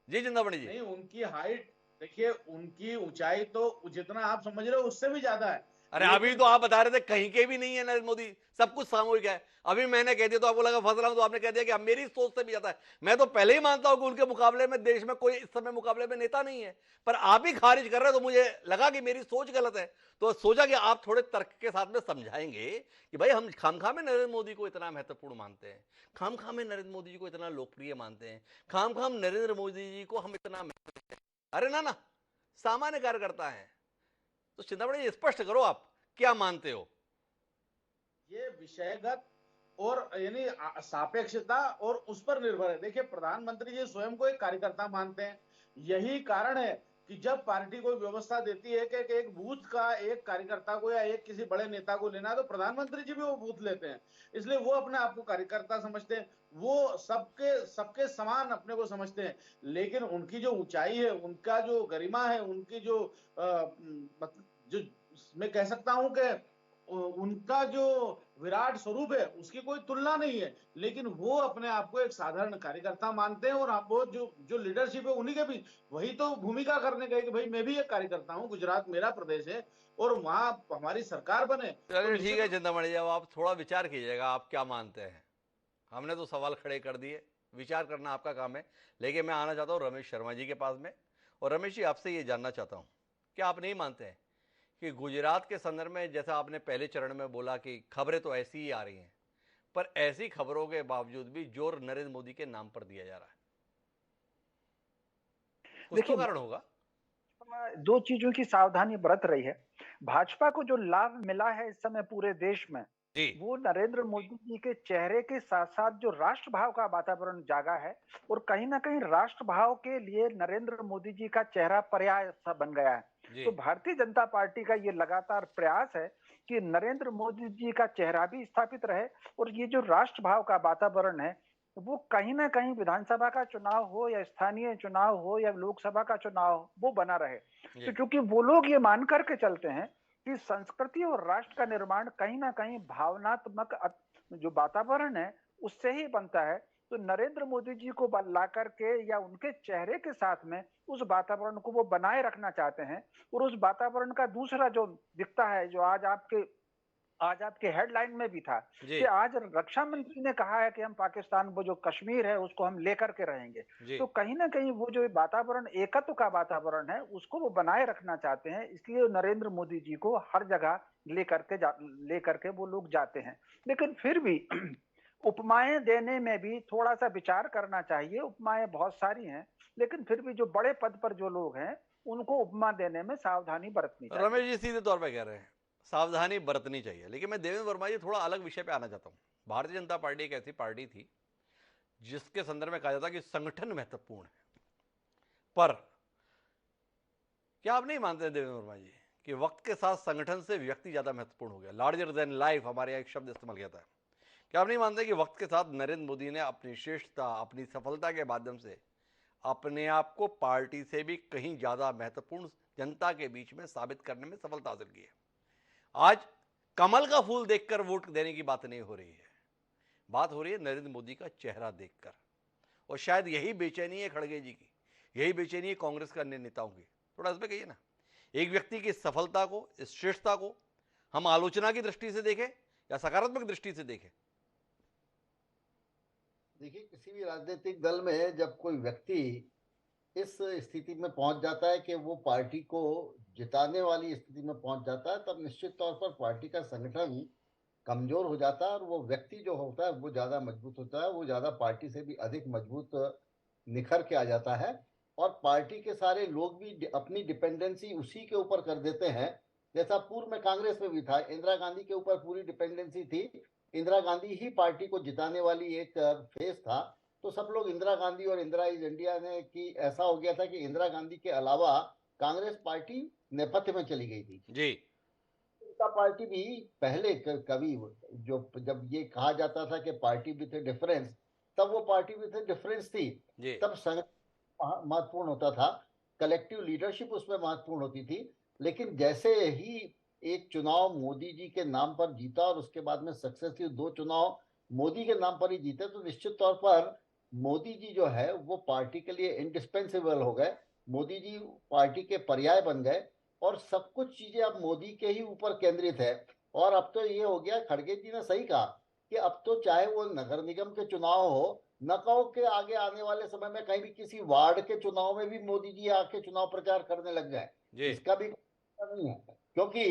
जी चिंतामणि जी, नहीं, उनकी हाइट देखिए, उनकी ऊंचाई तो जितना आप समझ रहे हो उससे भी ज्यादा है। अरे अभी तो आप बता रहे थे कहीं के भी नहीं है नरेंद्र मोदी, सब कुछ सामूहिक है। अभी मैंने कह दिया तो आपको लगा फंस रहा हूं, तो आपने कह दिया कि अब मेरी सोच से भी जाता है। मैं तो पहले ही मानता हूं कि उनके मुकाबले में देश में कोई इस समय मुकाबले में नेता नहीं है, पर आप ही खारिज कर रहे हो, तो मुझे लगा कि मेरी सोच गलत है। तो सोचा कि आप थोड़े तर्क के साथ में समझाएंगे कि भाई हम खामखा में नरेंद्र मोदी को इतना महत्वपूर्ण मानते हैं, खामखा में नरेंद्र मोदी जी को इतना लोकप्रिय मानते हैं, खामखा नरेंद्र मोदी जी को हम इतना अरे ना ना, सामान्य कार्यकर्ता है। तो चिंतामणि स्पष्ट करो आप क्या मानते हो। ये विषयगत और यानी सापेक्षता और उस पर निर्भर है। देखिए, प्रधानमंत्री जी स्वयं को एक कार्यकर्ता मानते हैं। यही कारण है कि जब पार्टी कोई व्यवस्था देती है कि एक बूथ का एक कार्यकर्ता को या एक किसी बड़े नेता को लेना है, तो प्रधानमंत्री जी भी वो बूथ लेते हैं। इसलिए वो अपने आप को कार्यकर्ता समझते हैं, वो सबके सबके समान अपने को समझते हैं। लेकिन उनकी जो ऊंचाई है, उनका जो गरिमा है, उनकी जो मैं कह सकता हूं कि उनका जो विराट स्वरूप है उसकी कोई तुलना नहीं है। लेकिन वो अपने आप को एक साधारण कार्यकर्ता मानते हैं, और वो जो लीडरशिप है उन्हीं के भी वही तो भूमिका करने गए कि भाई मैं भी एक कार्यकर्ता हूं, गुजरात मेरा प्रदेश है और वहां हमारी सरकार बने। चलिए ठीक है चिंतामणि जी, अब आप थोड़ा विचार कीजिएगा, आप क्या मानते हैं। हमने तो सवाल खड़े कर दिए, विचार करना आपका काम है। लेकिन मैं आना चाहता हूँ रमेश शर्मा जी के पास में। और रमेश जी, आपसे ये जानना चाहता हूँ, क्या आप नहीं मानते हैं कि गुजरात के संदर्भ में, जैसा आपने पहले चरण में बोला कि खबरें तो ऐसी ही आ रही हैं, पर ऐसी खबरों के बावजूद भी जोर नरेंद्र मोदी के नाम पर दिया जा रहा है, कुछ तो कारण होगा। दो चीजों की सावधानी बरत रही है। भाजपा को जो लाभ मिला है इस समय पूरे देश में, वो नरेंद्र मोदी जी के चेहरे के साथ साथ जो राष्ट्रभाव का वातावरण जागा है, और कहीं ना कहीं राष्ट्रभाव के लिए नरेंद्र मोदी जी का चेहरा पर्याय सा बन गया है। तो भारतीय जनता पार्टी का ये लगातार प्रयास है कि नरेंद्र मोदी जी का चेहरा भी स्थापित रहे, और ये जो राष्ट्रभाव का वातावरण है वो कहीं ना कहीं विधानसभा का चुनाव हो या स्थानीय चुनाव हो या लोकसभा का चुनाव हो, वो बना रहे। तो क्योंकि वो लोग ये मान करके चलते हैं कि संस्कृति और राष्ट्र का निर्माण कहीं ना कहीं भावनात्मक जो वातावरण है उससे ही बनता है। तो नरेंद्र मोदी जी को ला करके या उनके चेहरे के साथ में उस वातावरण को वो बनाए रखना चाहते हैं। और उस वातावरण का दूसरा जो दिखता है, जो आज आपके हेडलाइन में भी था कि आज रक्षा मंत्री ने कहा है कि हम पाकिस्तान, वो जो कश्मीर है उसको हम लेकर के रहेंगे। तो कहीं ना कहीं वो जो वातावरण, एकत्व का वातावरण है, उसको वो बनाए रखना चाहते हैं। इसलिए नरेंद्र मोदी जी को हर जगह लेकर के वो लोग जाते हैं। लेकिन फिर भी उपमाएं देने में भी थोड़ा सा विचार करना चाहिए। उपमाएं बहुत सारी हैं, लेकिन फिर भी जो बड़े पद पर जो लोग हैं उनको उपमा देने में सावधानी बरतनी चाहिए। रमेश जी सीधे तौर पर कह रहे हैं सावधानी बरतनी चाहिए। लेकिन मैं देवेंद्र वर्मा जी थोड़ा अलग विषय पे आना चाहता हूँ। भारतीय जनता पार्टी एक ऐसी पार्टी थी जिसके संदर्भ में कहा जाता कि संगठन महत्वपूर्ण है, पर क्या आप नहीं मानते देवेंद्र वर्मा जी कि वक्त के साथ संगठन से व्यक्ति ज्यादा महत्वपूर्ण हो गया, लार्जर देन लाइफ, हमारे यहाँ एक शब्द इस्तेमाल किया था। क्या आप नहीं मानते कि वक्त के साथ नरेंद्र मोदी ने अपनी श्रेष्ठता, अपनी सफलता के माध्यम से अपने आप को पार्टी से भी कहीं ज्यादा महत्वपूर्ण जनता के बीच में साबित करने में सफलता हासिल की है। आज कमल का फूल देखकर वोट देने की बात नहीं हो रही है, बात हो रही है नरेंद्र मोदी का चेहरा देखकर। और शायद यही बेचैनी है खड़गे जी की, यही बेचैनी है कांग्रेस के अन्य नेताओं की। थोड़ा इस पे कहिए ना, एक व्यक्ति की सफलता को, इस श्रेष्ठता को हम आलोचना की दृष्टि से देखें या सकारात्मक दृष्टि से देखें। देखिए, किसी भी राजनीतिक दल में जब कोई व्यक्ति इस स्थिति में पहुंच जाता है कि वो पार्टी को जिताने वाली स्थिति में पहुंच जाता है, तब निश्चित तौर पर पार्टी का संगठन कमजोर हो जाता है और वो व्यक्ति जो होता है वो ज्यादा मजबूत होता है, वो ज्यादा पार्टी से भी अधिक मजबूत निखर के आ जाता है। और पार्टी के सारे लोग भी अपनी डिपेंडेंसी उसी के ऊपर कर देते हैं। जैसा पूर्व में कांग्रेस में भी था, इंदिरा गांधी के ऊपर पूरी डिपेंडेंसी थी, इंदिरा गांधी ही पार्टी को जिताने वाली एक फेस था। तो सब लोग इंदिरा गांधी और इंदिरा इज इंडिया ने कि ऐसा हो गया था कि इंदिरा गांधी के अलावा कांग्रेस पार्टी नेपथ्य में चली गई थी। जी, जनता पार्टी भी पहले कभी जो जब ये कहा जाता था कि पार्टी विथ ए डिफरेंस, तब वो पार्टी विथ ए डिफरेंस थी। तब संगठन महत्वपूर्ण होता था, कलेक्टिव लीडरशिप उसमें महत्वपूर्ण होती थी। लेकिन जैसे ही एक चुनाव मोदी जी के नाम पर जीता और उसके बाद में सक्सेसिव 2 चुनाव मोदी के नाम पर ही जीते, तो निश्चित तौर पर मोदी जी जो है वो पार्टी के लिए इंडिस्पेंसेबल हो गए। मोदी जी पार्टी के पर्याय बन गए। और सब कुछ चीजें अब मोदी के ही ऊपर केंद्रित है। और अब तो ये हो गया, खड़गे जी ने सही कहा कि अब तो चाहे वो नगर निगम के चुनाव हो, नकाओ के आगे आने वाले समय में कहीं भी किसी वार्ड के चुनाव में भी मोदी जी आके चुनाव प्रचार करने लग जाए, जी इसका भी कोई नहीं है। क्योंकि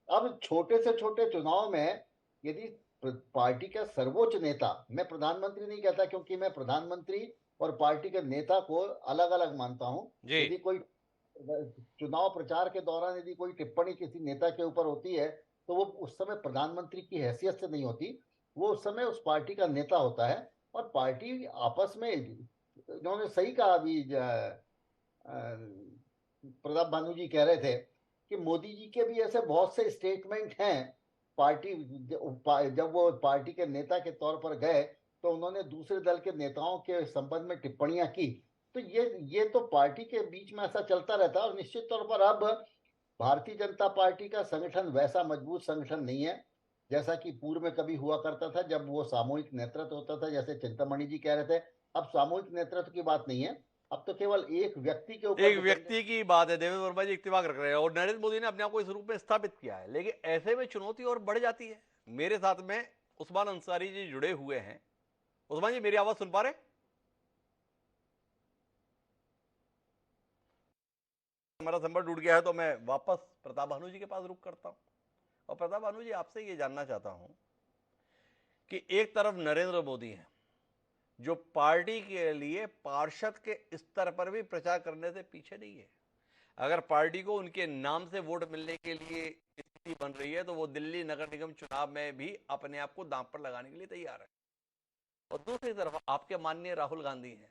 अब छोटे से छोटे चुनाव में यदि पार्टी का सर्वोच्च नेता, मैं प्रधानमंत्री नहीं कहता क्योंकि मैं प्रधानमंत्री और पार्टी के नेता को अलग अलग मानता हूं, जी यदि कोई चुनाव प्रचार के दौरान यदि कोई टिप्पणी किसी नेता के ऊपर होती है तो वो उस समय प्रधानमंत्री की हैसियत से नहीं होती, वो उस समय उस पार्टी का नेता होता है। और पार्टी आपस में, इन्होंने सही कहा अभी प्रताप भानु जी कह रहे थे कि मोदी जी के भी ऐसे बहुत से स्टेटमेंट हैं। पार्टी जब वो पार्टी के नेता के तौर पर गए तो उन्होंने दूसरे दल के नेताओं के संबंध में टिप्पणियां की। तो ये तो पार्टी के बीच में ऐसा चलता रहता है। और निश्चित तौर पर अब भारतीय जनता पार्टी का संगठन वैसा मजबूत संगठन नहीं है जैसा कि पूर्व में कभी हुआ करता था, जब वो सामूहिक नेतृत्व होता था, जैसे चिंतामणि जी कह रहे थे। अब सामूहिक नेतृत्व की बात नहीं है, अब तो केवल एक व्यक्ति के ऊपर एक व्यक्ति की बात है। देवेंद्र वर्मा जी इत्तेफाक रख रहे हैं और नरेंद्र मोदी ने अपने आप को इस रूप में स्थापित किया है, लेकिन ऐसे में चुनौती और बढ़ जाती है। मेरे साथ में उस्मान अंसारी जी जुड़े हुए हैं। उस्मान जी, मेरी आवाज सुन पा रहे? हमारा संपर्क टूट गया है तो मैं वापस प्रताप भानु जी के पास रुख करता हूं। और प्रताप भानु जी, आपसे ये जानना चाहता हूं कि एक तरफ नरेंद्र मोदी हैं जो पार्टी के लिए पार्षद के स्तर पर भी प्रचार करने से पीछे नहीं है। अगर पार्टी को उनके नाम से वोट मिलने के लिए स्थिति बन रही है तो वो दिल्ली नगर निगम चुनाव में भी अपने आप को दांव पर लगाने के लिए तैयार है। और दूसरी तरफ आपके माननीय राहुल गांधी हैं।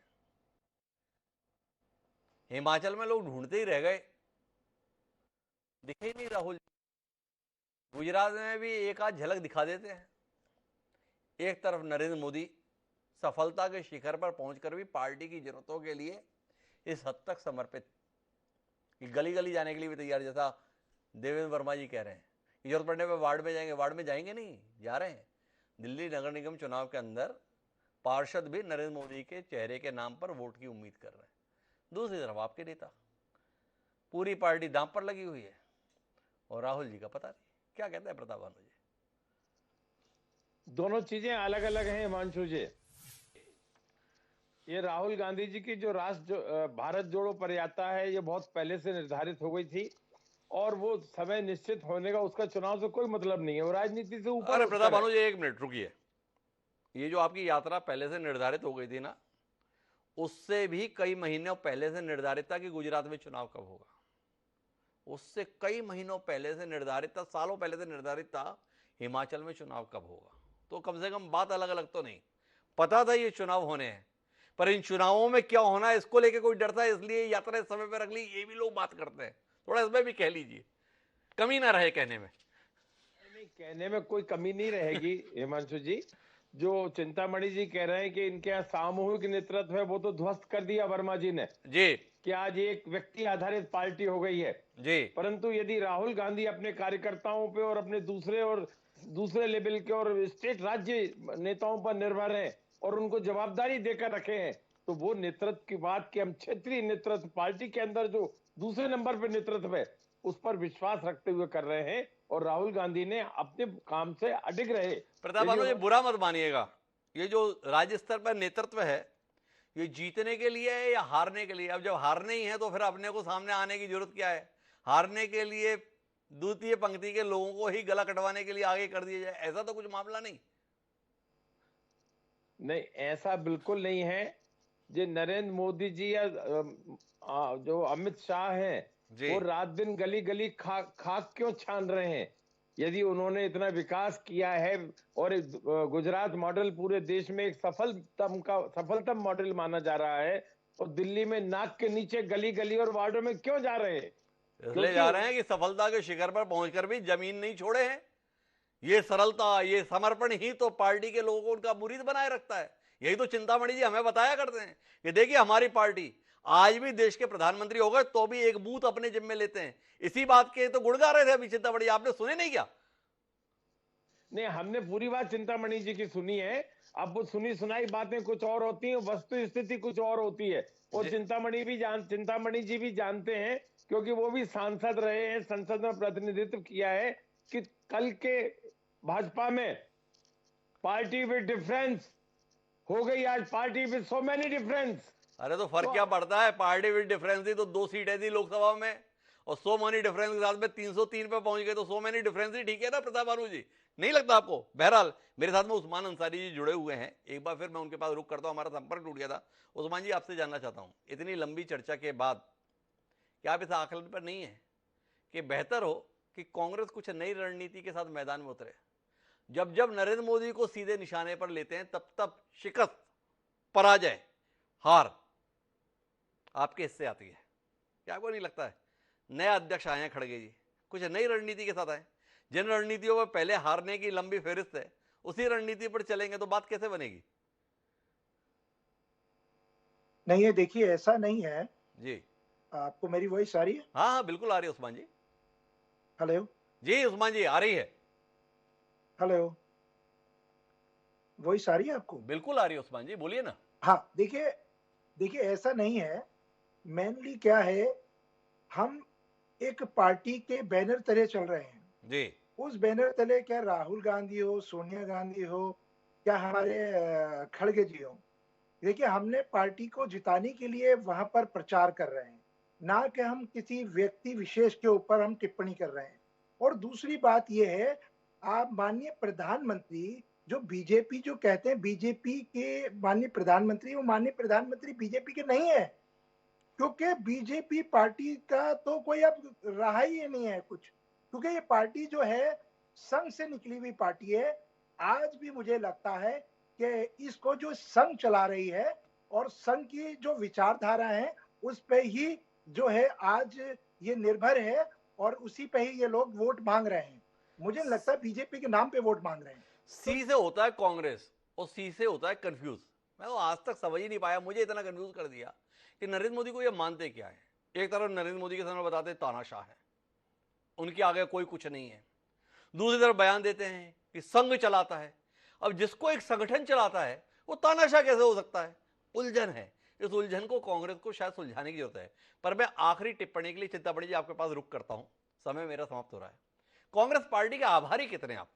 हिमाचल में लोग ढूंढते ही रह गए, दिखे ही नहीं राहुल। गुजरात में भी एक आध झलक दिखा देते हैं। एक तरफ नरेंद्र मोदी सफलता के शिखर पर पहुंचकर भी पार्टी की जरूरतों के लिए इस हद तक समर्पित कि गली गली जाने के लिए भी तैयार, जैसा देवेंद्र वर्मा जी कह रहे हैं कि जरूरत पड़ने पर वार्ड में जाएंगे। वार्ड में जाएंगे नहीं, जा रहे हैं। दिल्ली नगर निगम चुनाव के अंदर पार्षद भी नरेंद्र मोदी के चेहरे के नाम पर वोट की उम्मीद कर रहे हैं। दूसरी तरफ आपके नेता, पूरी पार्टी दांव पर लगी हुई है और राहुल जी का पता नहीं। क्या कहते हैं प्रताप भानु जी? दोनों चीजें अलग अलग हैं हिमांशु जी। ये राहुल गांधी जी की जो भारत जोड़ो पदयात्रा है, ये बहुत पहले से निर्धारित हो गई थी और वो समय निश्चित होने का उसका चुनाव से कोई मतलब नहीं है, वो राजनीति से ऊपर। अरे प्रताप भानु जी, एक मिनट रुकिए। ये जो आपकी यात्रा पहले से निर्धारित हो गई थी ना, उससे भी कई महीनों पहले से निर्धारित था कि गुजरात में चुनाव कब होगा। उससे कई महीनों पहले से निर्धारित था, सालों पहले से निर्धारित था हिमाचल में चुनाव कब होगा। तो कम से कम बात अलग अलग तो नहीं, पता था ये चुनाव होने हैं, पर इन चुनावों में क्या होना है इसको लेके कोई डर था, इसलिए यात्रा इस समय पर रख ली। ये भी लोग बात करते हैं, थोड़ा इसमें भी कह लीजिए, कमी ना रहे कहने में। नहीं, कहने में कोई कमी नहीं रहेगी हिमांशु जी। जो चिंतामणि जी कह रहे हैं कि इनके यहाँ सामूहिक नेतृत्व है, वो तो ध्वस्त कर दिया वर्मा जी ने जी कि आज एक व्यक्ति आधारित पार्टी हो गई है जी। परंतु यदि राहुल गांधी अपने कार्यकर्ताओं पे और अपने दूसरे लेवल के और स्टेट राज्य नेताओं पर निर्भर हैं और उनको जवाबदारी देकर रखे हैं, तो वो नेतृत्व की बात कि हम क्षेत्रीय नेतृत्व पार्टी के अंदर जो दूसरे नंबर पर नेतृत्व है उस पर विश्वास रखते हुए कर रहे हैं। और राहुल गांधी ने अपने काम से अडिग रहे। प्रताप भानु, ये बुरा मत मानिएगा, ये जो राज्य स्तर पर नेतृत्व है ये जीतने के लिए है या हारने के लिए? अब जब हारने ही है तो फिर अपने को सामने आने की जरूरत क्या है? हारने के लिए द्वितीय पंक्ति के लोगों को ही गला कटवाने के लिए आगे कर दिया जाए, ऐसा तो कुछ मामला नहीं। नहीं, ऐसा बिल्कुल नहीं है। जो नरेंद्र मोदी जी या जो अमित शाह हैं, वो रात दिन गली गली खाक क्यों छान रहे हैं? यदि उन्होंने इतना विकास किया है और गुजरात मॉडल पूरे देश में एक सफलतम मॉडल माना जा रहा है, और दिल्ली में नाक के नीचे गली गली और वार्डों में क्यों जा रहे हैं? इसलिए जा रहे हैं कि सफलता के शिखर पर पहुंचकर भी जमीन नहीं छोड़े हैं। ये सरलता, ये समर्पण ही तो पार्टी के लोगों को उनका मुरीद बनाए रखता है। यही तो चिंतामणि जी हमें बताया करते हैं कि देखिए हमारी पार्टी आज भी देश के प्रधानमंत्री हो गए तो भी एक बूथ अपने जिम्मे लेते हैं। इसी बात के तो गुण गा रहे थे अभी चिंतामणि, आपने सुने नहीं क्या? नहीं, हमने पूरी बात चिंतामणि जी की सुनी है। अब वो सुनी सुनाई बातें कुछ और होती हैं, वस्तु स्थिति कुछ और होती है। और चिंतामणि जी भी जानते हैं क्योंकि वो भी सांसद रहे हैं, संसद में प्रतिनिधित्व किया है कि कल के भाजपा में पार्टी विद डिफरेंस हो गई, आज party with so many difference. अरे तो फर्क क्या पड़ता है, पार्टी विद डिफरेंस ही तो 2 सीटें थी लोकसभा में, और सो मेनी डिफरेंस के साथ में 303 पे पहुंच गए, तो सो मेनी डिफरेंस ही ठीक है ना प्रताप बानू जी, नहीं लगता आपको? बहरहाल मेरे साथ में उस्मान अंसारी जी जुड़े हुए हैं, एक बार फिर मैं उनके पास रुक करता हूं, हमारा संपर्क टूट गया था। उस्मान जी, आपसे जानना चाहता हूं, इतनी लंबी चर्चा के बाद क्या आप इस आकलन पर नहीं है कि बेहतर हो कि कांग्रेस कुछ नई रणनीति के साथ मैदान में उतरे? जब जब नरेंद्र मोदी को सीधे निशाने पर लेते हैं, तब तब शिकस्त, पराजय, हार आपके हिस्से आती है। क्या आपको नहीं लगता है नया अध्यक्ष आए हैं खड़गे जी, कुछ नई रणनीति के साथ आए? जिन रणनीतियों पर पहले हारने की लंबी फेहरिस्त है, उसी रणनीति पर चलेंगे तो बात कैसे बनेगी? नहीं है, देखिए ऐसा नहीं है जी आपको मेरी वॉइस आ रही है? हाँ हाँ बिल्कुल आ रही है उस्मान जी। हेलो जी उस्मान जी आ रही है, हेलो, वॉइस आ रही है आपको? बिल्कुल आ रही है उस्मान जी, बोलिए ना। हाँ, देखिए देखिए ऐसा नहीं है। मेनली क्या है, हम एक पार्टी के बैनर तले चल रहे हैं। जी उस बैनर तले क्या राहुल गांधी हो, सोनिया गांधी हो, क्या हमारे खड़गे जी हो, देखिए हमने पार्टी को जिताने के लिए वहां पर प्रचार कर रहे हैं, ना कि हम किसी व्यक्ति विशेष के ऊपर हम टिप्पणी कर रहे हैं। और दूसरी बात यह है, आप माननीय प्रधानमंत्री जो बीजेपी जो कहते हैं, बीजेपी के माननीय प्रधानमंत्री, वो माननीय प्रधानमंत्री बीजेपी के नहीं है, क्योंकि बीजेपी पार्टी का तो कोई अब रहा ही नहीं है कुछ, क्योंकि ये पार्टी जो है संघ से निकली हुई पार्टी है। आज भी मुझे लगता है कि इसको जो संघ चला रही है और संघ की जो विचारधारा है, उस पे ही जो है आज ये निर्भर है, और उसी पे ही ये लोग वोट मांग रहे हैं। मुझे नहीं लगता बीजेपी के नाम पे वोट मांग रहे हैं। सी से होता है कांग्रेस और सी से होता है कंफ्यूज। मैं तो आज तक समझ ही नहीं पाया, मुझे इतना कंफ्यूज कर दिया कि नरेंद्र मोदी को ये मानते क्या है। एक तरफ नरेंद्र मोदी के सामने बताते तानाशाह है, उनके आगे कोई कुछ नहीं है, दूसरी तरफ बयान देते हैं कि संघ चलाता है। अब जिसको एक संगठन चलाता है वो तानाशाह कैसे हो सकता है? उलझन है, इस उलझन को कांग्रेस को शायद सुलझाने की जरूरत है। पर मैं आखिरी टिप्पणी के लिए चिंतामणि जी आपके पास रुक करता हूं, समय मेरा समाप्त हो रहा है। कांग्रेस पार्टी के आभारी कितने, आप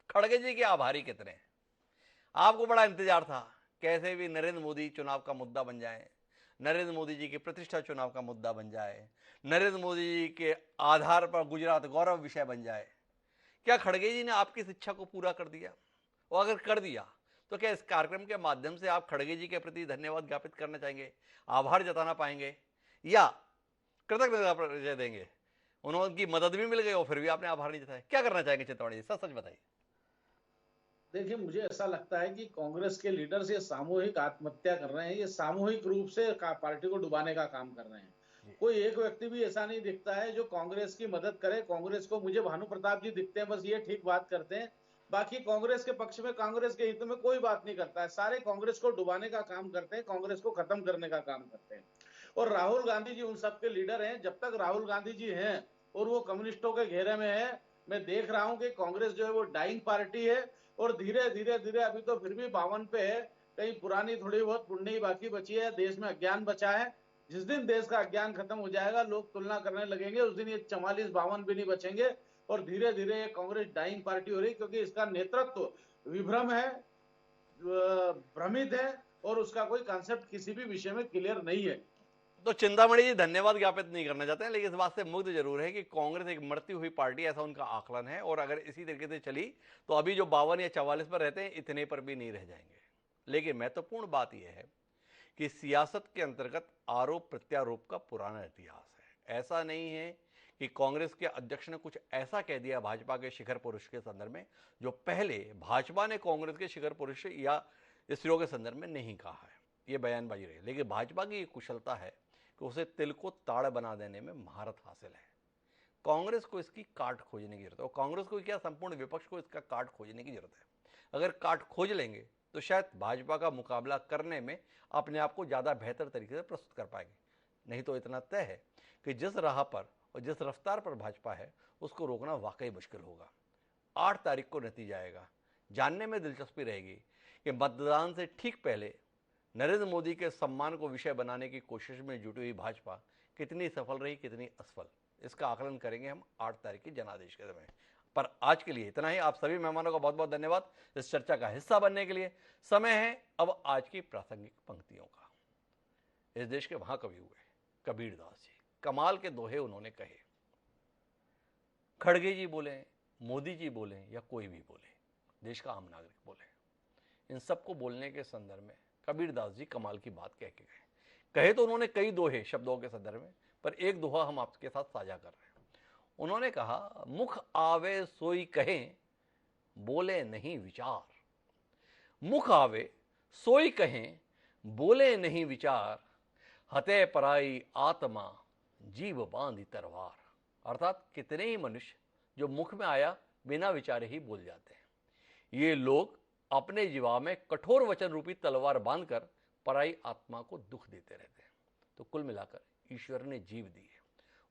खड़गे जी के आभारी कितने हैं? आपको बड़ा इंतजार था कैसे भी नरेंद्र मोदी चुनाव का मुद्दा बन जाए, नरेंद्र मोदी जी की प्रतिष्ठा चुनाव का मुद्दा बन जाए, नरेंद्र मोदी जी के आधार पर गुजरात गौरव विषय बन जाए। क्या खड़गे जी ने आपकी इस इच्छा को पूरा कर दिया? और अगर कर दिया तो क्या इस कार्यक्रम के माध्यम से आप खड़गे जी के प्रति धन्यवाद ज्ञापित करना चाहेंगे, आभार जताना पाएंगे, या कृतज्ञता परिचय देंगे? उनकी मदद भी मिल गई और फिर भी आपने आभार नहीं जताया, क्या करना चाहेंगे चिंतामणि जी, सच सच बताइए। देखिए, मुझे ऐसा लगता है कि कांग्रेस के लीडर्स ये सामूहिक आत्महत्या कर रहे हैं, ये सामूहिक रूप से पार्टी को डुबाने का काम कर रहे हैं। कोई एक व्यक्ति भी ऐसा नहीं दिखता है जो कांग्रेस की मदद करे। कांग्रेस को मुझे भानु प्रताप जी दिखते हैं, बस ये ठीक बात करते हैं, बाकी कांग्रेस के पक्ष में, कांग्रेस के हित में कोई बात नहीं करता है। सारे कांग्रेस को डुबाने का काम करते हैं, कांग्रेस को खत्म करने का काम करते हैं। और राहुल गांधी जी उन सबके लीडर हैं। जब तक राहुल गांधी जी हैं और वो कम्युनिस्टों के घेरे में है, मैं देख रहा हूं कि कांग्रेस जो है वो डाइंग पार्टी है। और धीरे धीरे धीरे अभी तो फिर भी 52 पे है, कहीं पुरानी थोड़ी बहुत पुण्य बाकी बची है, देश में अज्ञान बचा है। जिस दिन देश का अज्ञान खत्म हो जाएगा, लोग तुलना करने लगेंगे, उस दिन ये 44-52 भी नहीं बचेंगे। और धीरे धीरे ये कांग्रेस डाइंग पार्टी हो रही, क्योंकि इसका नेतृत्व विभ्रम है, भ्रमित है, और उसका कोई कॉन्सेप्ट किसी भी विषय में क्लियर नहीं है। तो चिंतामणि जी धन्यवाद ज्ञापित नहीं करना चाहते हैं, लेकिन इस बात से मुग्ध जरूर है कि कांग्रेस एक मरती हुई पार्टी, ऐसा उनका आकलन है, और अगर इसी तरीके से चली तो अभी जो 52 या 44 पर रहते हैं, इतने पर भी नहीं रह जाएंगे। लेकिन महत्वपूर्ण बात यह है कि सियासत के अंतर्गत आरोप प्रत्यारोप का पुराना इतिहास है। ऐसा नहीं है कि कांग्रेस के अध्यक्ष ने कुछ ऐसा कह दिया भाजपा के शिखर पुरुष के संदर्भ में जो पहले भाजपा ने कांग्रेस के शिखर पुरुष या स्त्रियों के संदर्भ में नहीं कहा है। ये बयानबाजी रही, लेकिन भाजपा की ये कुशलता है कि उसे तिल को ताड़ बना देने में महारत हासिल है। कांग्रेस को इसकी काट खोजने की जरूरत है, और कांग्रेस को क्या, संपूर्ण विपक्ष को इसका काट खोजने की जरूरत है। अगर काट खोज लेंगे तो शायद भाजपा का मुकाबला करने में अपने आप को ज़्यादा बेहतर तरीके से प्रस्तुत कर पाएंगे। नहीं तो इतना तय है कि जिस राह पर और जिस रफ्तार पर भाजपा है, उसको रोकना वाकई मुश्किल होगा। 8 तारीख को नतीजा आएगा। जानने में दिलचस्पी रहेगी कि मतदान से ठीक पहले नरेंद्र मोदी के सम्मान को विषय बनाने की कोशिश में जुटी हुई भाजपा कितनी सफल रही, कितनी असफल, इसका आकलन करेंगे हम 8 तारीख की जनादेश के समय। पर आज के लिए इतना ही। आप सभी मेहमानों का बहुत बहुत धन्यवाद इस चर्चा का हिस्सा बनने के लिए। समय है अब आज की प्रासंगिक पंक्तियों का। इस देश के महाकवि हुए कबीरदास जी। कमाल के दोहे उन्होंने कहे। खड़गे जी बोले, मोदी जी बोले या कोई भी बोले, देश का आम नागरिक बोले, इन सबको बोलने के संदर्भ में कबीरदास जी कमाल की बात कह के गए। कहे तो उन्होंने कई दोहे शब्दों के संदर्भ में, पर एक दोहा हम आपके साथ साझा कर रहे हैं। उन्होंने कहा, मुख आवे सोई कहें, बोले नहीं विचार। मुख आवे सोई कहें, बोले नहीं विचार, हते पराई आत्मा, जीव बांधी तरवार। अर्थात कितने ही मनुष्य जो मुख में आया बिना विचारे ही बोल जाते हैं। ये लोग अपने जीवा में कठोर वचन रूपी तलवार बांधकर पराई आत्मा को दुख देते रहते हैं। तो कुल मिलाकर ईश्वर ने जीव दी है,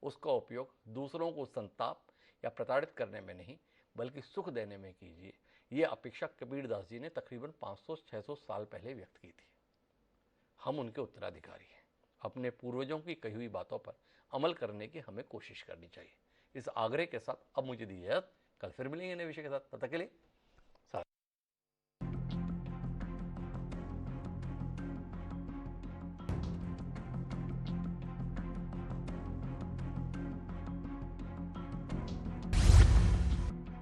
उसका उपयोग दूसरों को संताप या प्रताड़ित करने में नहीं बल्कि सुख देने में कीजिए। ये अपेक्षा कबीरदास जी ने तकरीबन 500-600 साल पहले व्यक्त की थी। हम उनके उत्तराधिकारी हैं। अपने पूर्वजों की कही हुई बातों पर अमल करने की हमें कोशिश करनी चाहिए। इस आग्रह के साथ अब मुझे दीजिए इजाजत। कल फिर मिलेंगे नए विषय के साथ। तब तक के लिए